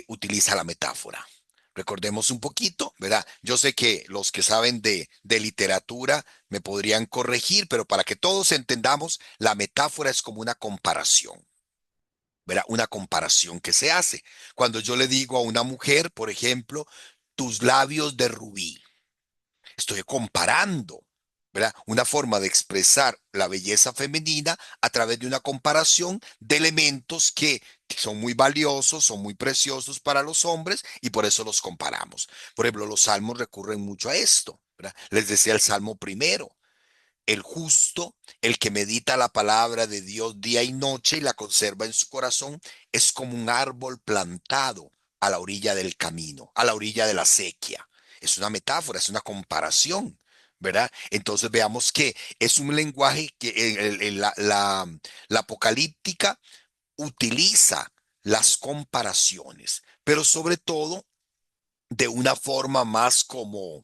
utiliza la metáfora. Recordemos un poquito, ¿verdad? Yo sé que los que saben de literatura me podrían corregir, pero para que todos entendamos, la metáfora es como una comparación, ¿verdad? Una comparación que se hace. Cuando yo le digo a una mujer, por ejemplo, tus labios de rubí, estoy comparando, ¿verdad? Una forma de expresar la belleza femenina a través de una comparación de elementos que son muy valiosos, son muy preciosos para los hombres y por eso los comparamos. Por ejemplo, los salmos recurren mucho a esto, ¿verdad? Les decía el Salmo primero. El justo, el que medita la palabra de Dios día y noche y la conserva en su corazón, es como un árbol plantado a la orilla del camino, a la orilla de la acequia. Es una metáfora, es una comparación, ¿verdad? Entonces veamos que es un lenguaje que la apocalíptica utiliza las comparaciones, pero sobre todo de una forma más como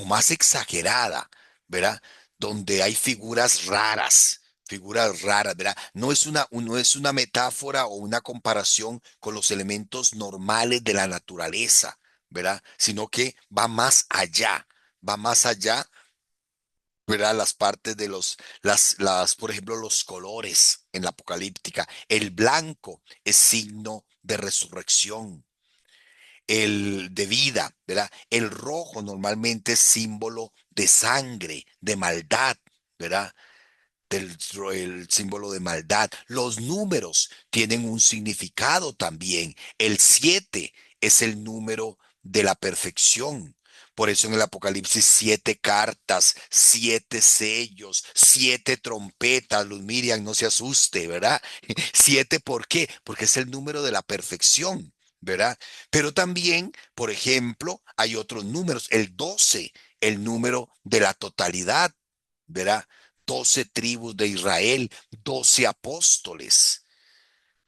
más exagerada, ¿verdad? Donde hay figuras raras, ¿verdad? No es una metáfora o una comparación con los elementos normales de la naturaleza, ¿verdad? Sino que va más allá, ¿verdad? Las partes de por ejemplo, los colores en la apocalíptica. El blanco es signo de resurrección, el de vida, ¿verdad? El rojo normalmente es símbolo de sangre, de maldad, ¿verdad? El símbolo de maldad. Los números tienen un significado también. El 7 es el número de la perfección. Por eso en el Apocalipsis 7 cartas, 7 sellos, 7 trompetas. Luz Miriam, no se asuste, ¿verdad? 7, ¿por qué? Porque es el número de la perfección, ¿verdad? Pero también, por ejemplo, hay otros números. El 12, el número de la totalidad, ¿verdad? 12 tribus de Israel, 12 apóstoles,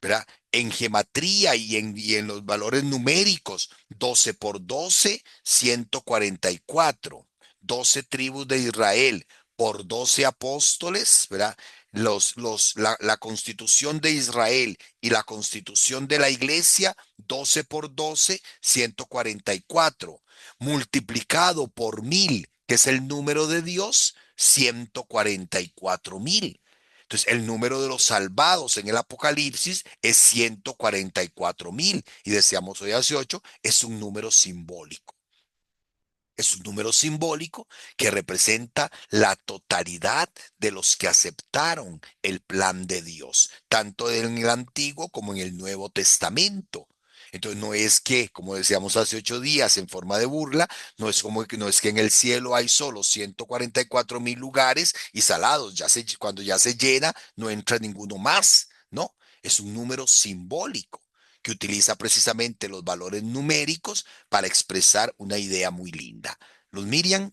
¿verdad? En gematría y en los valores numéricos, 12 por 12, 144. 12 tribus de Israel por 12 apóstoles, ¿verdad? La constitución de Israel y la constitución de la iglesia, 12 por 12, 144. Multiplicado por 1000, que es el número de Dios, 144.000. Entonces, el número de los salvados en el Apocalipsis es 144,000. Y decíamos hoy hace 8, es un número simbólico. Es un número simbólico que representa la totalidad de los que aceptaron el plan de Dios, tanto en el Antiguo como en el Nuevo Testamento. Entonces no es que, como decíamos hace 8 días, en forma de burla, no es que en el cielo hay solo 144,000 lugares y salados, cuando ya se llena, no entra ninguno más. No, es un número simbólico que utiliza precisamente los valores numéricos para expresar una idea muy linda. Luz Miriam,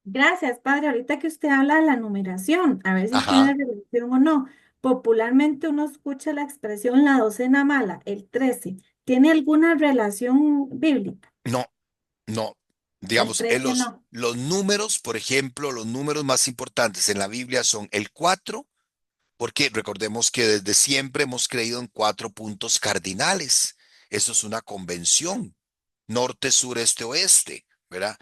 Gracias, padre. Ahorita que usted habla de la numeración, a ver si tiene ajá, relación o no. Popularmente uno escucha la expresión la docena mala, el 13. ¿Tiene alguna relación bíblica? no, no. El Digamos, 13 no. los números, por ejemplo, los números más importantes en la Biblia son el 4, porque recordemos que desde siempre hemos creído en 4 puntos cardinales. Eso es una convención, norte, sur, este, oeste, ¿verdad?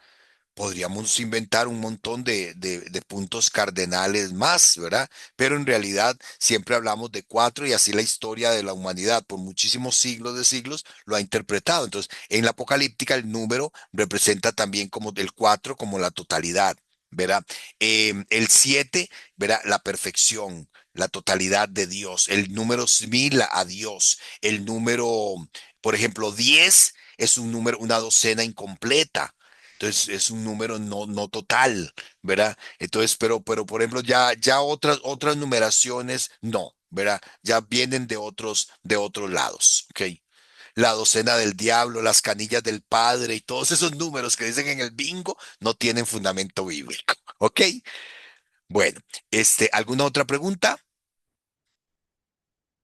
Podríamos inventar un montón de puntos cardenales más, ¿verdad? Pero en realidad siempre hablamos de 4 y así la historia de la humanidad por muchísimos siglos de siglos lo ha interpretado. Entonces, en la apocalíptica el número representa también como el 4 como la totalidad, ¿verdad? El 7, ¿verdad? La perfección, la totalidad de Dios. El número 1000 a Dios. El número, por ejemplo, 10 es un número, una docena incompleta. Entonces es un número no total, ¿verdad? Entonces, pero por ejemplo, ya otras numeraciones no, ¿verdad? Ya vienen de otros lados, ¿ok? La docena del diablo, las canillas del padre y todos esos números que dicen en el bingo no tienen fundamento bíblico, ¿ok? Bueno, ¿alguna otra pregunta?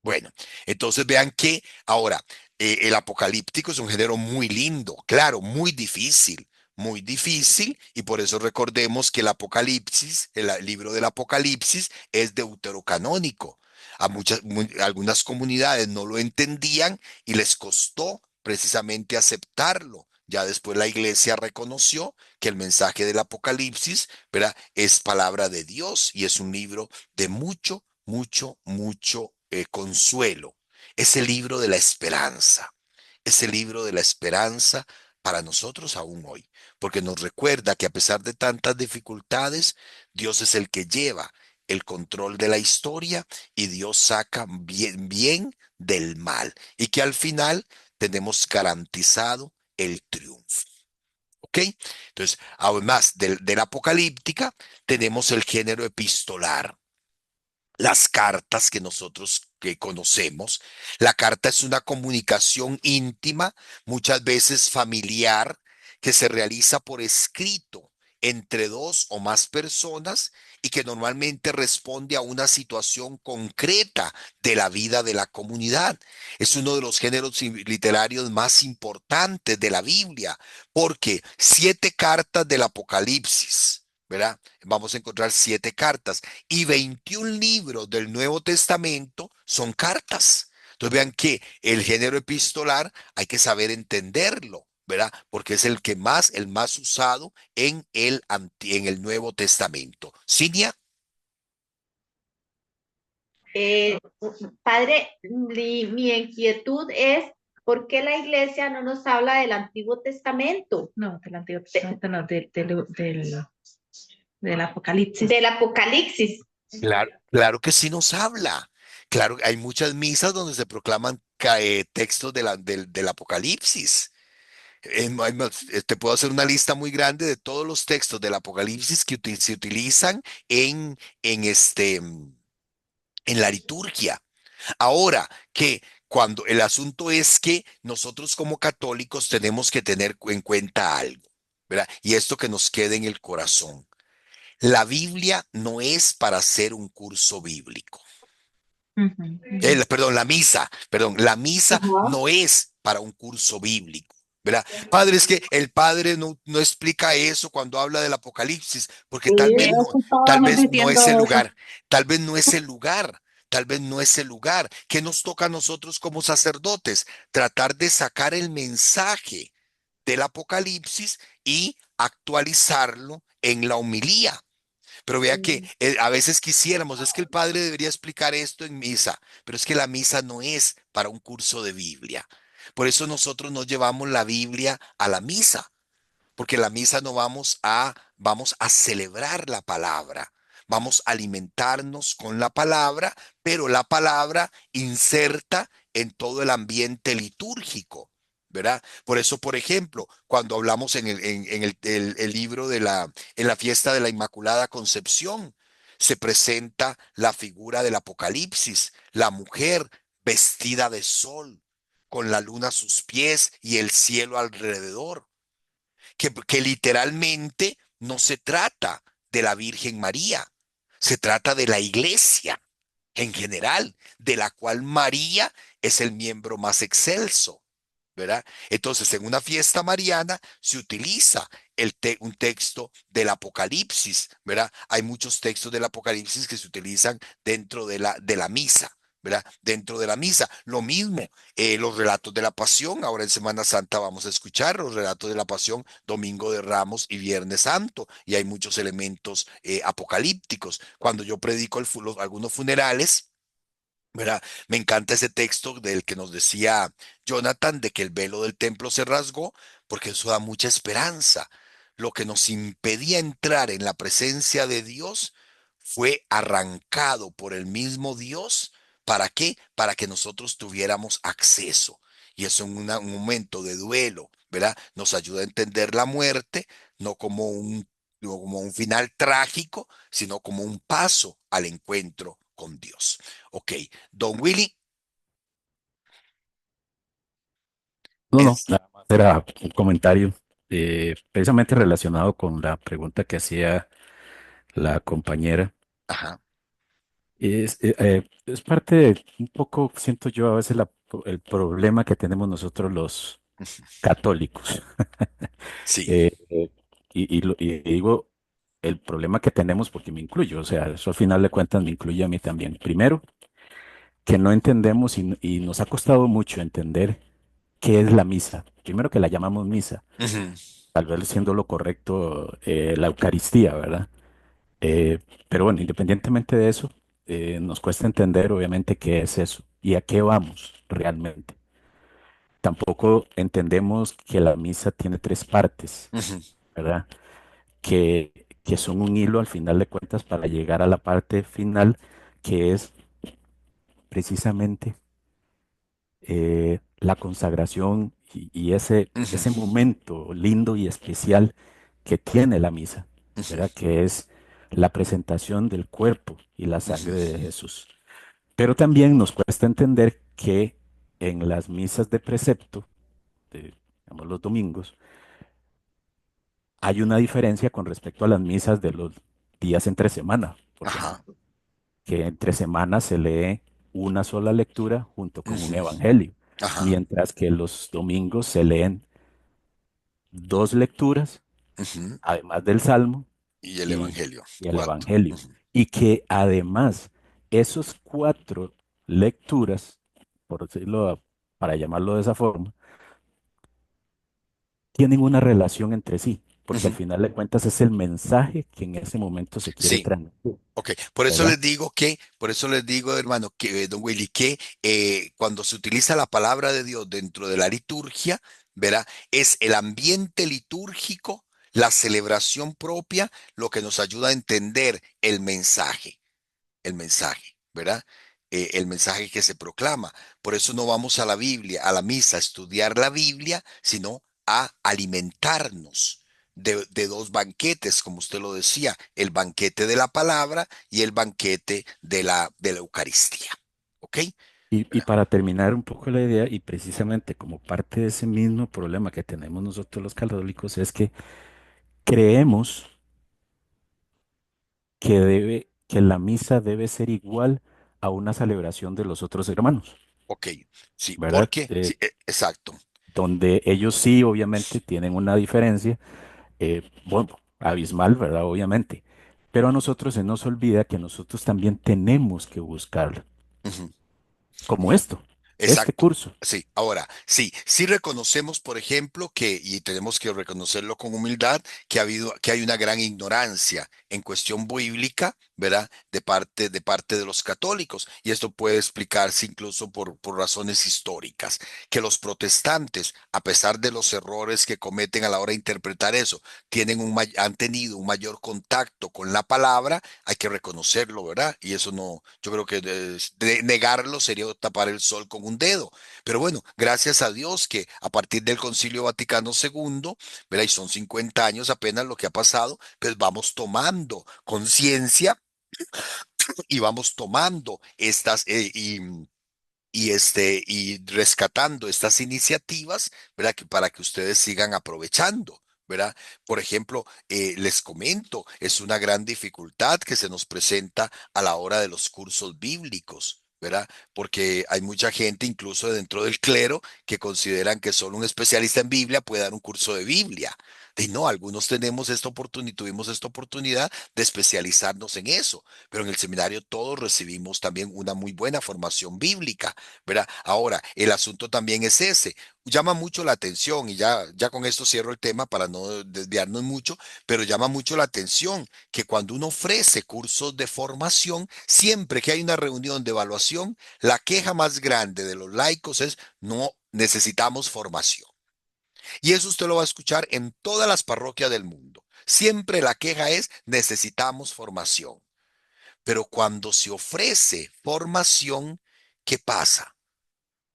Bueno, entonces vean que ahora el apocalíptico es un género muy lindo, claro, muy difícil, y por eso recordemos que el Apocalipsis, el libro del Apocalipsis, es deuterocanónico. Algunas comunidades no lo entendían y les costó precisamente aceptarlo. Ya después la iglesia reconoció que el mensaje del Apocalipsis, ¿verdad? Es palabra de Dios y es un libro de mucho, mucho, mucho consuelo. Es el libro de la esperanza. Es el libro de la esperanza para nosotros aún hoy, porque nos recuerda que a pesar de tantas dificultades, Dios es el que lleva el control de la historia y Dios saca bien, bien del mal y que al final tenemos garantizado el triunfo. ¿Ok? Entonces, además de la apocalíptica, tenemos el género epistolar, las cartas que nosotros que conocemos. La carta es una comunicación íntima, muchas veces familiar, que se realiza por escrito entre dos o más personas y que normalmente responde a una situación concreta de la vida de la comunidad. Es uno de los géneros literarios más importantes de la Biblia, porque 7 cartas del Apocalipsis, ¿verdad? Vamos a encontrar 7 cartas y 21 libros del Nuevo Testamento son cartas. Entonces vean que el género epistolar hay que saber entenderlo, ¿verdad? Porque es el más usado en el Nuevo Testamento. Cinia, Eh, Padre, mi inquietud es ¿por qué la iglesia no nos habla del Antiguo Testamento, No, del Antiguo Testamento, no, del Apocalipsis. del Apocalipsis? claro, claro que sí nos habla. Claro, hay muchas misas donde se proclaman textos del Apocalipsis. Te puedo hacer una lista muy grande de todos los textos del Apocalipsis que se utilizan en la liturgia. Ahora que cuando el asunto es que nosotros como católicos tenemos que tener en cuenta algo, ¿verdad? Y esto que nos quede en el corazón. La Biblia no es para hacer un curso bíblico. Ujú, ujú. La misa Ajá. no es para un curso bíblico, ¿verdad? Padre, es que el padre no explica eso cuando habla del Apocalipsis, porque Sí, eso tal estábamos vez no diciendo es el eso. lugar, tal vez no es el lugar. Tal vez no es el lugar. ¿Qué nos toca a nosotros como sacerdotes? Tratar de sacar el mensaje del Apocalipsis y actualizarlo en la homilía. Pero vea que Mm. a veces quisiéramos, es que el padre debería explicar esto en misa, pero es que la misa no es para un curso de Biblia. Por eso nosotros no llevamos la Biblia a la misa, porque en la misa no vamos a celebrar la palabra, vamos a alimentarnos con la palabra, pero la palabra inserta en todo el ambiente litúrgico, ¿verdad? Por eso, por ejemplo, cuando hablamos el libro en la fiesta de la Inmaculada Concepción, se presenta la figura del Apocalipsis, la mujer vestida de sol, con la luna a sus pies y el cielo alrededor, que literalmente no se trata de la Virgen María, se trata de la iglesia en general, de la cual María es el miembro más excelso, ¿verdad? Entonces, en una fiesta mariana se utiliza un texto del Apocalipsis, ¿verdad? Hay muchos textos del Apocalipsis que se utilizan dentro de la misa. ¿Verdad? Dentro de la misa. Lo mismo, los relatos de la pasión. Ahora en Semana Santa vamos a escuchar los relatos de la pasión, Domingo de Ramos y Viernes Santo. Y hay muchos elementos apocalípticos. Cuando yo predico algunos funerales, ¿verdad? Me encanta ese texto del que nos decía Jonathan, de que el velo del templo se rasgó, porque eso da mucha esperanza. Lo que nos impedía entrar en la presencia de Dios fue arrancado por el mismo Dios. ¿Para qué? Para que nosotros tuviéramos acceso. Y eso en un momento de duelo, ¿verdad? Nos ayuda a entender la muerte, no como no como un final trágico, sino como un paso al encuentro con Dios. Ok, Don Willy, No, en- no, nada más era un comentario precisamente relacionado con la pregunta que hacía la compañera. ajá, Es parte de un poco, siento yo, a veces el problema que tenemos nosotros los católicos. sí, Eh, y digo el problema que tenemos porque me incluyo, o sea, eso al final de cuentas me incluye a mí también. Primero, que no entendemos y nos ha costado mucho entender qué es la misa. Primero que la llamamos misa, ujú, tal vez siendo lo correcto la Eucaristía, ¿verdad? Pero bueno, independientemente de eso, nos cuesta entender obviamente qué es eso y a qué vamos realmente. Tampoco entendemos que la misa tiene tres partes, ujú, ¿verdad? Que son un hilo al final de cuentas para llegar a la parte final, que es precisamente la consagración y ujú, ese momento lindo y especial que tiene la misa, ujú, ¿verdad? Que es la presentación del cuerpo y la ujú, sangre de Jesús. Pero también nos cuesta entender que en las misas de precepto, digamos los domingos, hay una diferencia con respecto a las misas de los días entre semana, por ajá, ejemplo, que entre semana se lee una sola lectura junto con un ujú, evangelio, ajá, mientras que los domingos se leen dos lecturas, ujú, además del Salmo y el y, Evangelio, y el cuatro. Evangelio, Ujú, y que además esos cuatro lecturas, por decirlo, para llamarlo de esa forma, tienen una relación entre sí, porque al ujú. final de cuentas es el mensaje que en ese momento se quiere Sí, transmitir, ok. ¿verdad? Por eso les digo, hermano, que don Willy, que cuando se utiliza la palabra de Dios dentro de la liturgia, ¿verdad? Es el ambiente litúrgico, la celebración propia, lo que nos ayuda a entender el mensaje, ¿verdad? El mensaje que se proclama. Por eso no vamos a la Biblia, a la misa, a estudiar la Biblia, sino a alimentarnos de dos banquetes, como usted lo decía, el banquete de la palabra y el banquete de la Eucaristía. ¿Ok? Y ¿Verdad? para terminar un poco la idea, y precisamente como parte de ese mismo problema que tenemos nosotros los católicos, es que creemos que la misa debe ser igual a una celebración de los otros hermanos, Ok, sí, ¿verdad? porque, sí, exacto. Donde ellos sí, obviamente, tienen una diferencia, bueno, abismal, ¿verdad? Obviamente. Pero a nosotros se nos olvida que nosotros también tenemos que buscarla, Ujú. como esto. este Exacto. curso. Sí, ahora, sí, sí reconocemos, por ejemplo, y tenemos que reconocerlo con humildad, que hay una gran ignorancia en cuestión bíblica, ¿verdad? De parte de los católicos. Y esto puede explicarse incluso por razones históricas, que los protestantes, a pesar de los errores que cometen a la hora de interpretar eso, han tenido un mayor contacto con la palabra, hay que reconocerlo, ¿verdad? Y eso no, yo creo que de negarlo sería tapar el sol con un dedo. Pero bueno, gracias a Dios que a partir del Concilio Vaticano II, ¿verdad? Y son 50 años apenas lo que ha pasado, pues vamos tomando conciencia y vamos tomando y rescatando estas iniciativas, ¿verdad? Que para que ustedes sigan aprovechando, ¿verdad? Por ejemplo, les comento, es una gran dificultad que se nos presenta a la hora de los cursos bíblicos, ¿verdad? Porque hay mucha gente, incluso dentro del clero, que consideran que solo un especialista en Biblia puede dar un curso de Biblia. Y no, algunos tenemos esta oportunidad, tuvimos esta oportunidad de especializarnos en eso, pero en el seminario todos recibimos también una muy buena formación bíblica, ¿verdad? Ahora, el asunto también es ese. Llama mucho la atención, y ya con esto cierro el tema para no desviarnos mucho, pero llama mucho la atención que cuando uno ofrece cursos de formación, siempre que hay una reunión de evaluación, la queja más grande de los laicos es: no necesitamos formación. Y eso usted lo va a escuchar en todas las parroquias del mundo. Siempre la queja es: necesitamos formación. Pero cuando se ofrece formación, ¿qué pasa?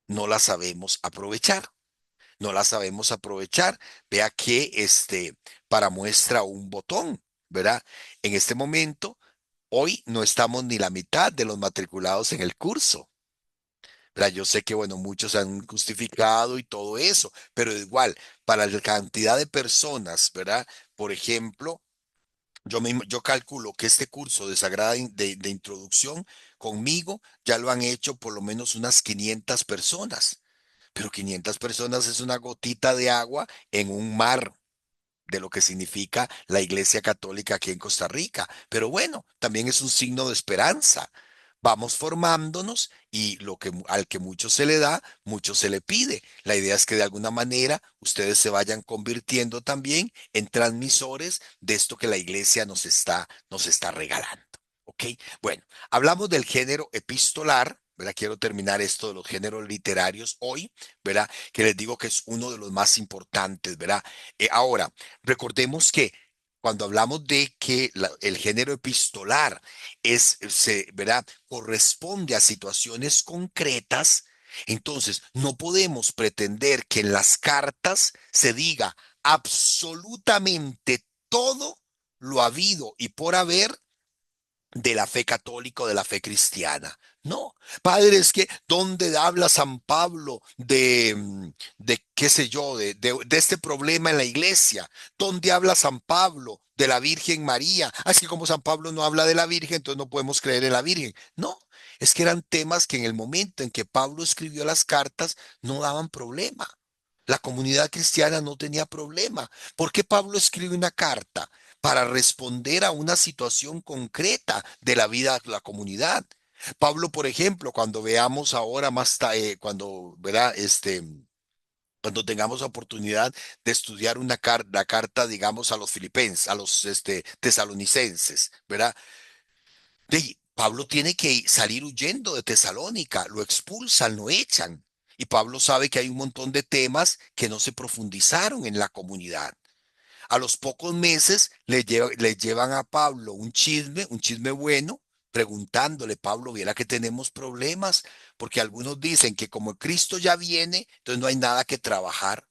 No la sabemos aprovechar. No la sabemos aprovechar. Vea que para muestra un botón, ¿verdad? En este momento, hoy no estamos ni la mitad de los matriculados en el curso, ¿verdad? Yo sé que, bueno, muchos han justificado y todo eso, pero igual, para la cantidad de personas, ¿verdad? Por ejemplo, yo calculo que este curso de de introducción conmigo ya lo han hecho por lo menos unas 500 personas. Pero 500 personas es una gotita de agua en un mar de lo que significa la Iglesia Católica aquí en Costa Rica. Pero bueno, también es un signo de esperanza. Vamos formándonos y al que mucho se le da, mucho se le pide. La idea es que de alguna manera ustedes se vayan convirtiendo también en transmisores de esto que la Iglesia nos está regalando. ¿Ok? Bueno, hablamos del género epistolar, ¿verdad? Quiero terminar esto de los géneros literarios hoy, ¿verdad? Que les digo que es uno de los más importantes, ¿verdad? Ahora, recordemos que cuando hablamos de que el género epistolar ¿verdad? Corresponde a situaciones concretas, entonces no podemos pretender que en las cartas se diga absolutamente todo lo habido y por haber de la fe católica o de la fe cristiana. No, padre, es que ¿dónde habla San Pablo de qué sé yo, de este problema en la iglesia? ¿Dónde habla San Pablo de la Virgen María? Así que como San Pablo no habla de la Virgen, entonces no podemos creer en la Virgen. No, es que eran temas que en el momento en que Pablo escribió las cartas no daban problema. La comunidad cristiana no tenía problema. ¿Por qué Pablo escribe una carta? Para responder a una situación concreta de la vida de la comunidad. Pablo, por ejemplo, cuando veamos ahora cuando, ¿verdad? Cuando tengamos la oportunidad de estudiar la carta, digamos, a los filipenses, a los tesalonicenses, ¿verdad? Pablo tiene que salir huyendo de Tesalónica, lo expulsan, lo echan. Y Pablo sabe que hay un montón de temas que no se profundizaron en la comunidad. A los pocos meses le llevan a Pablo un chisme bueno, preguntándole: Pablo, viera que tenemos problemas, porque algunos dicen que como Cristo ya viene, entonces no hay nada que trabajar.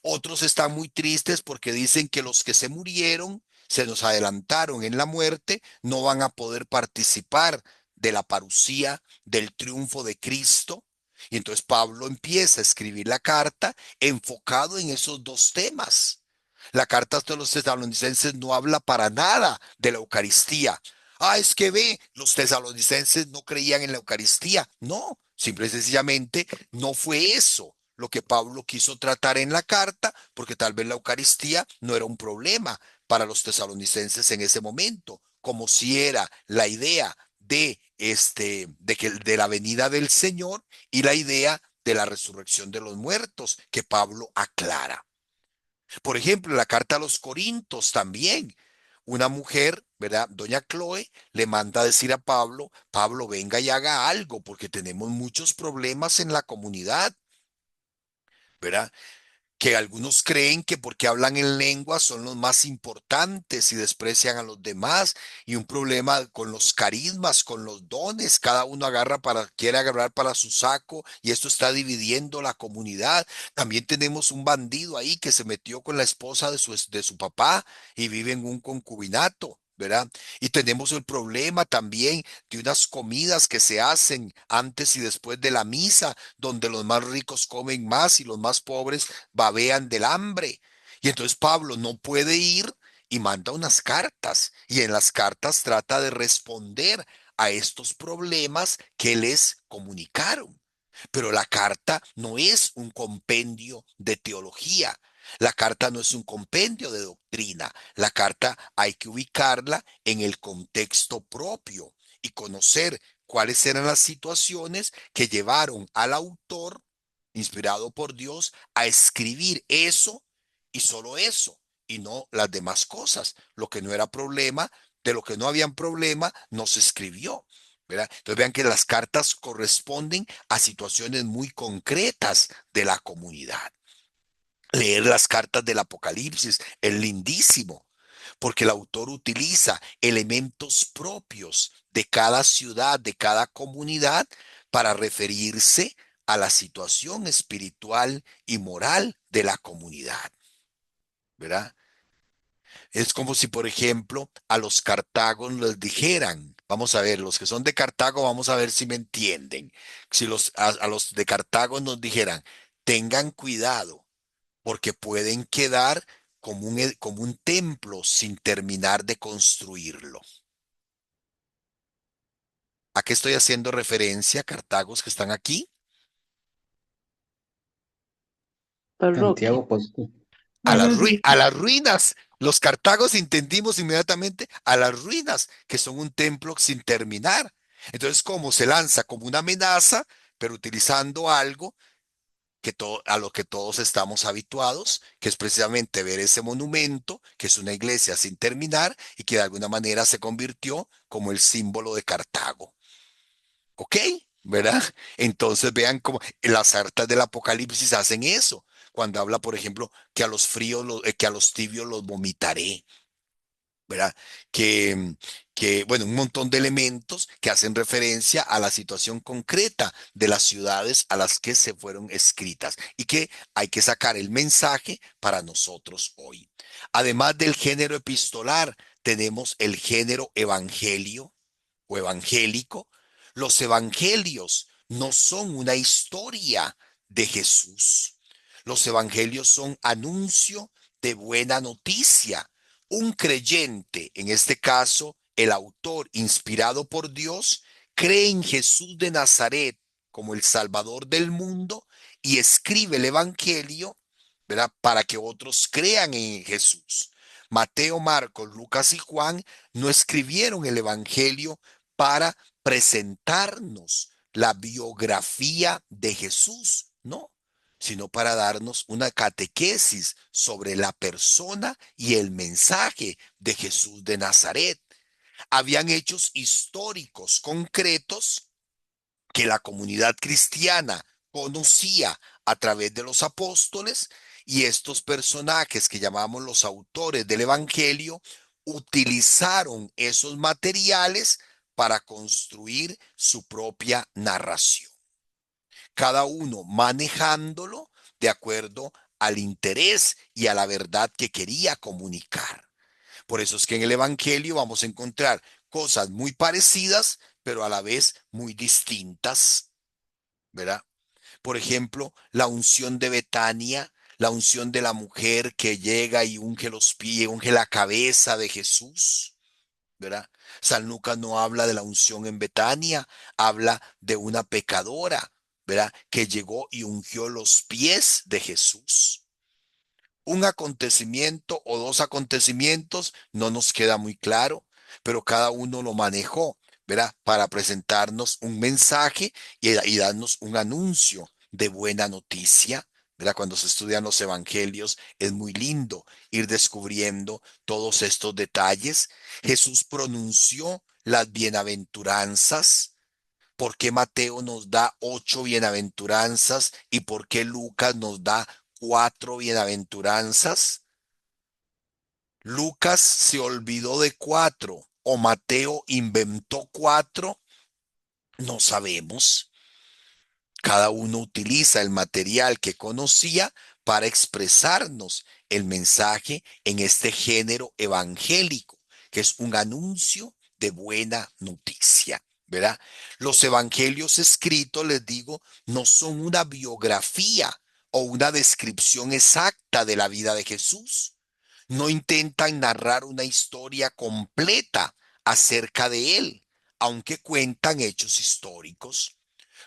Otros están muy tristes porque dicen que los que se murieron, se nos adelantaron en la muerte, no van a poder participar de la parucía, del triunfo de Cristo. Y entonces Pablo empieza a escribir la carta enfocado en esos dos temas. La carta de los tesalonicenses no habla para nada de la Eucaristía. Es que los tesalonicenses no creían en la Eucaristía. No, simple y sencillamente no fue eso lo que Pablo quiso tratar en la carta, porque tal vez la Eucaristía no era un problema para los tesalonicenses en ese momento, como si era la idea de de la venida del Señor y la idea de la resurrección de los muertos que Pablo aclara. Por ejemplo, en la carta a los Corintios también, una mujer, ¿verdad? Doña Chloe le manda a decir a Pablo, Pablo, venga y haga algo porque tenemos muchos problemas en la comunidad, ¿verdad? Que algunos creen que porque hablan en lengua son los más importantes y desprecian a los demás, y un problema con los carismas, con los dones, cada uno quiere agarrar para su saco y esto está dividiendo la comunidad. También tenemos un bandido ahí que se metió con la esposa de su papá y vive en un concubinato. ¿Verdad? Y tenemos el problema también de unas comidas que se hacen antes y después de la misa, donde los más ricos comen más y los más pobres babean del hambre. Y entonces Pablo no puede ir y manda unas cartas. Y en las cartas trata de responder a estos problemas que les comunicaron. Pero la carta no es un compendio de teología. La carta no es un compendio de doctrina. La carta hay que ubicarla en el contexto propio y conocer cuáles eran las situaciones que llevaron al autor inspirado por Dios a escribir eso y solo eso, y no las demás cosas. Lo que no era problema, de lo que no habían problema, no se escribió. ¿Verdad? Entonces vean que las cartas corresponden a situaciones muy concretas de la comunidad. Leer las cartas del Apocalipsis es lindísimo, porque el autor utiliza elementos propios de cada ciudad, de cada comunidad, para referirse a la situación espiritual y moral de la comunidad, ¿verdad? Es como si, por ejemplo, a los cartagos les dijeran, vamos a ver, los que son de Cartago, vamos a ver si me entienden. Si a los de Cartago nos dijeran, tengan cuidado porque pueden quedar como un templo sin terminar de construirlo. ¿A qué estoy haciendo referencia, Cartagos que están aquí? Parroquia. Santiago Apóstol. A las ruinas. Los cartagos entendimos inmediatamente a las ruinas, que son un templo sin terminar. Entonces, como se lanza como una amenaza, pero utilizando algo a lo que todos estamos habituados, que es precisamente ver ese monumento, que es una iglesia sin terminar y que de alguna manera se convirtió como el símbolo de Cartago. ¿Ok? ¿Verdad? Entonces vean cómo las cartas del Apocalipsis hacen eso. Cuando habla, por ejemplo, que a los fríos, que a los tibios los vomitaré. ¿Verdad? Que, bueno, un montón de elementos que hacen referencia a la situación concreta de las ciudades a las que se fueron escritas y que hay que sacar el mensaje para nosotros hoy. Además del género epistolar, tenemos el género evangelio o evangélico. Los evangelios no son una historia de Jesús. Los evangelios son anuncio de buena noticia. Un creyente, en este caso, el autor inspirado por Dios, cree en Jesús de Nazaret como el Salvador del mundo y escribe el Evangelio, ¿verdad? Para que otros crean en Jesús. Mateo, Marcos, Lucas y Juan no escribieron el Evangelio para presentarnos la biografía de Jesús, no, sino para darnos una catequesis sobre la persona y el mensaje de Jesús de Nazaret. Habían hechos históricos concretos que la comunidad cristiana conocía a través de los apóstoles, y estos personajes que llamamos los autores del Evangelio utilizaron esos materiales para construir su propia narración, cada uno manejándolo de acuerdo al interés y a la verdad que quería comunicar. Por eso es que en el Evangelio vamos a encontrar cosas muy parecidas, pero a la vez muy distintas, ¿verdad? Por ejemplo, la unción de Betania, la unción de la mujer que llega y unge los pies, unge la cabeza de Jesús, ¿verdad? San Lucas no habla de la unción en Betania, habla de una pecadora, ¿verdad? Que llegó y ungió los pies de Jesús. Un acontecimiento o dos acontecimientos no nos queda muy claro, pero cada uno lo manejó. ¿verdad? Para presentarnos un mensaje y darnos un anuncio de buena noticia. ¿Verdad? Cuando se estudian los evangelios es muy lindo ir descubriendo todos estos detalles. Jesús pronunció las bienaventuranzas. ¿Por qué Mateo nos da 8 bienaventuranzas y por qué Lucas nos da 4 bienaventuranzas? Lucas se olvidó de 4 o Mateo inventó 4, no sabemos. Cada uno utiliza el material que conocía para expresarnos el mensaje en este género evangélico, que es un anuncio de buena noticia, ¿verdad? Los evangelios escritos, les digo, no son una biografía o una descripción exacta de la vida de Jesús. No intentan narrar una historia completa acerca de él, aunque cuentan hechos históricos.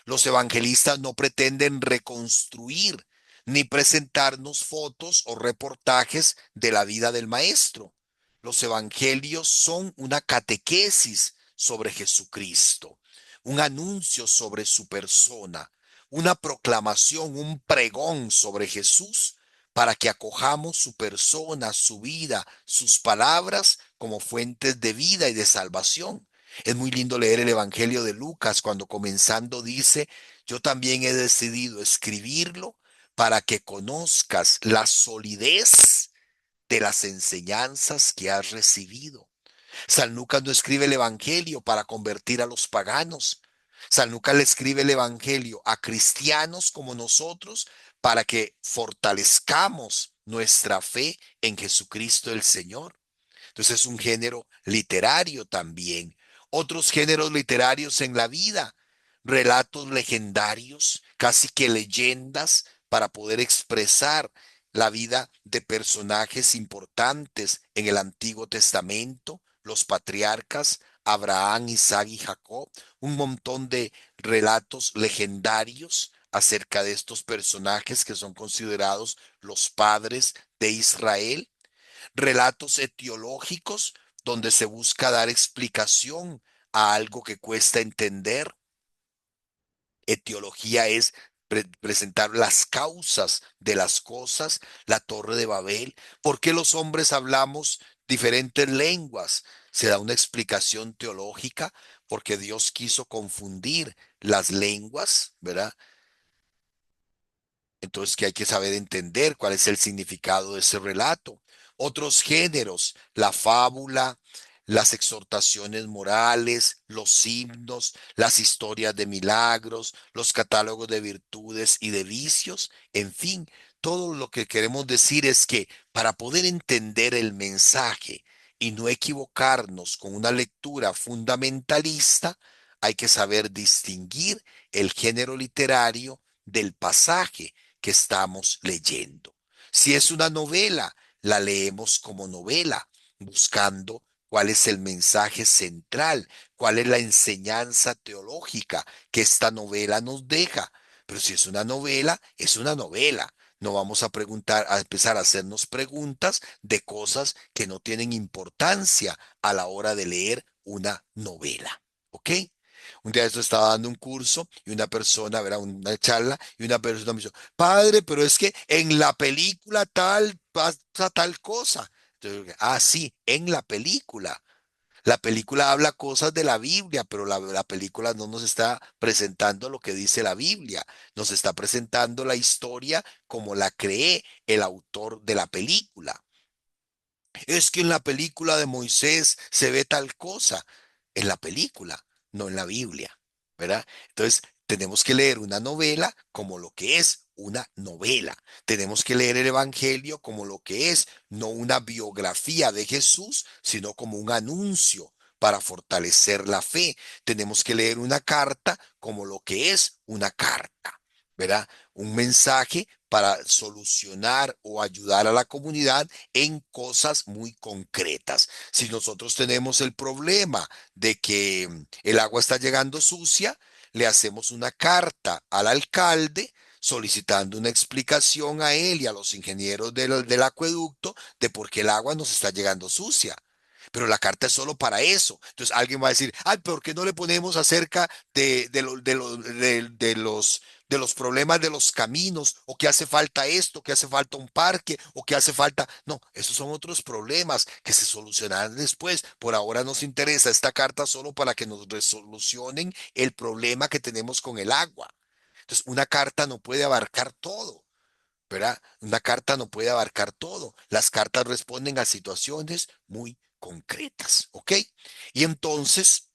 Los evangelistas no pretenden reconstruir ni presentarnos fotos o reportajes de la vida del maestro. Los evangelios son una catequesis sobre Jesucristo, un anuncio sobre su persona, una proclamación, un pregón sobre Jesús para que acojamos su persona, su vida, sus palabras como fuentes de vida y de salvación. Es muy lindo leer el Evangelio de Lucas cuando comenzando dice, yo también he decidido escribirlo para que conozcas la solidez de las enseñanzas que has recibido. San Lucas no escribe el Evangelio para convertir a los paganos. San Lucas le escribe el Evangelio a cristianos como nosotros para que fortalezcamos nuestra fe en Jesucristo el Señor. Entonces es un género literario también. Otros géneros literarios en la vida, relatos legendarios, casi que leyendas para poder expresar la vida de personajes importantes en el Antiguo Testamento, los patriarcas, Abraham, Isaac y Jacob, un montón de relatos legendarios acerca de estos personajes que son considerados los padres de Israel, relatos etiológicos donde se busca dar explicación a algo que cuesta entender. Etiología es presentar las causas de las cosas, la Torre de Babel. ¿Por qué los hombres hablamos diferentes lenguas? Se da una explicación teológica porque Dios quiso confundir las lenguas, ¿verdad? Entonces que hay que saber entender cuál es el significado de ese relato. Otros géneros, la fábula, las exhortaciones morales, los himnos, las historias de milagros, los catálogos de virtudes y de vicios, en fin, todo lo que queremos decir es que para poder entender el mensaje y no equivocarnos con una lectura fundamentalista, hay que saber distinguir el género literario del pasaje que estamos leyendo. Si es una novela, la leemos como novela, buscando cuál es el mensaje central, cuál es la enseñanza teológica que esta novela nos deja. Pero si es una novela, es una novela. No vamos a preguntar, a empezar a hacernos preguntas de cosas que no tienen importancia a la hora de leer una novela. ¿Ok? Un día esto estaba dando un curso y una persona, ¿verdad? Una charla y una persona me dijo, padre, pero es que en la película tal pasa tal cosa. Entonces, sí, en la película. La película habla cosas de la Biblia, pero la película no nos está presentando lo que dice la Biblia. Nos está presentando la historia como la cree el autor de la película. Es que en la película de Moisés se ve tal cosa. En la película, no en la Biblia, ¿verdad? Entonces, tenemos que leer una novela como lo que es una novela. Tenemos que leer el Evangelio como lo que es, no una biografía de Jesús, sino como un anuncio para fortalecer la fe. Tenemos que leer una carta como lo que es una carta, ¿verdad? Un mensaje para solucionar o ayudar a la comunidad en cosas muy concretas. Si nosotros tenemos el problema de que el agua está llegando sucia, le hacemos una carta al alcalde solicitando una explicación a él y a los ingenieros del acueducto de por qué el agua nos está llegando sucia. pero la carta es solo para eso. Entonces alguien va a decir, ay, ¿por qué no le ponemos acerca de los problemas de los caminos, o que hace falta esto, que hace falta un parque, o que hace falta... No, esos son otros problemas que se solucionarán después. Por ahora nos interesa esta carta solo para que nos resolucionen el problema que tenemos con el agua. Entonces, una carta no puede abarcar todo, ¿verdad? Una carta no puede abarcar todo. Las cartas responden a situaciones muy concretas, ¿ok? Y entonces,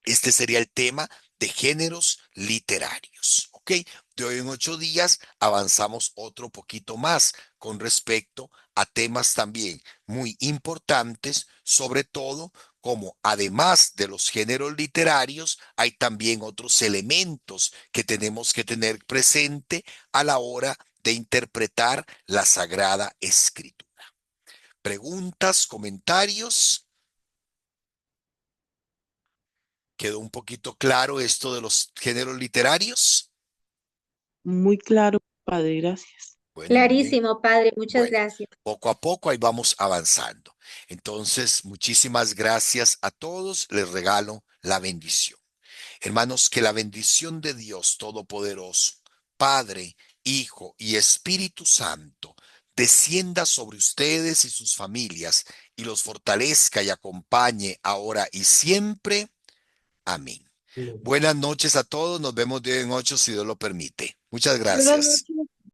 este sería el tema de géneros literarios, ¿ok? De hoy en 8 días avanzamos otro poquito más con respecto a temas también muy importantes, sobre todo como además de los géneros literarios, hay también otros elementos que tenemos que tener presente a la hora de interpretar la Sagrada Escritura. Preguntas, comentarios. ¿Quedó un poquito claro esto de los géneros literarios? Muy claro, padre, gracias. Bueno, muy Clarísimo, padre, muchas bueno. gracias. Poco a poco ahí vamos avanzando. Entonces, muchísimas gracias a todos. Les regalo la bendición. Hermanos, que la bendición de Dios Todopoderoso, Padre, Hijo y Espíritu Santo, descienda sobre ustedes y sus familias y los fortalezca y acompañe ahora y siempre. Amén. Buenas noches a todos. Nos vemos de hoy en 8 si Dios lo permite. Muchas Buenas gracias. noches.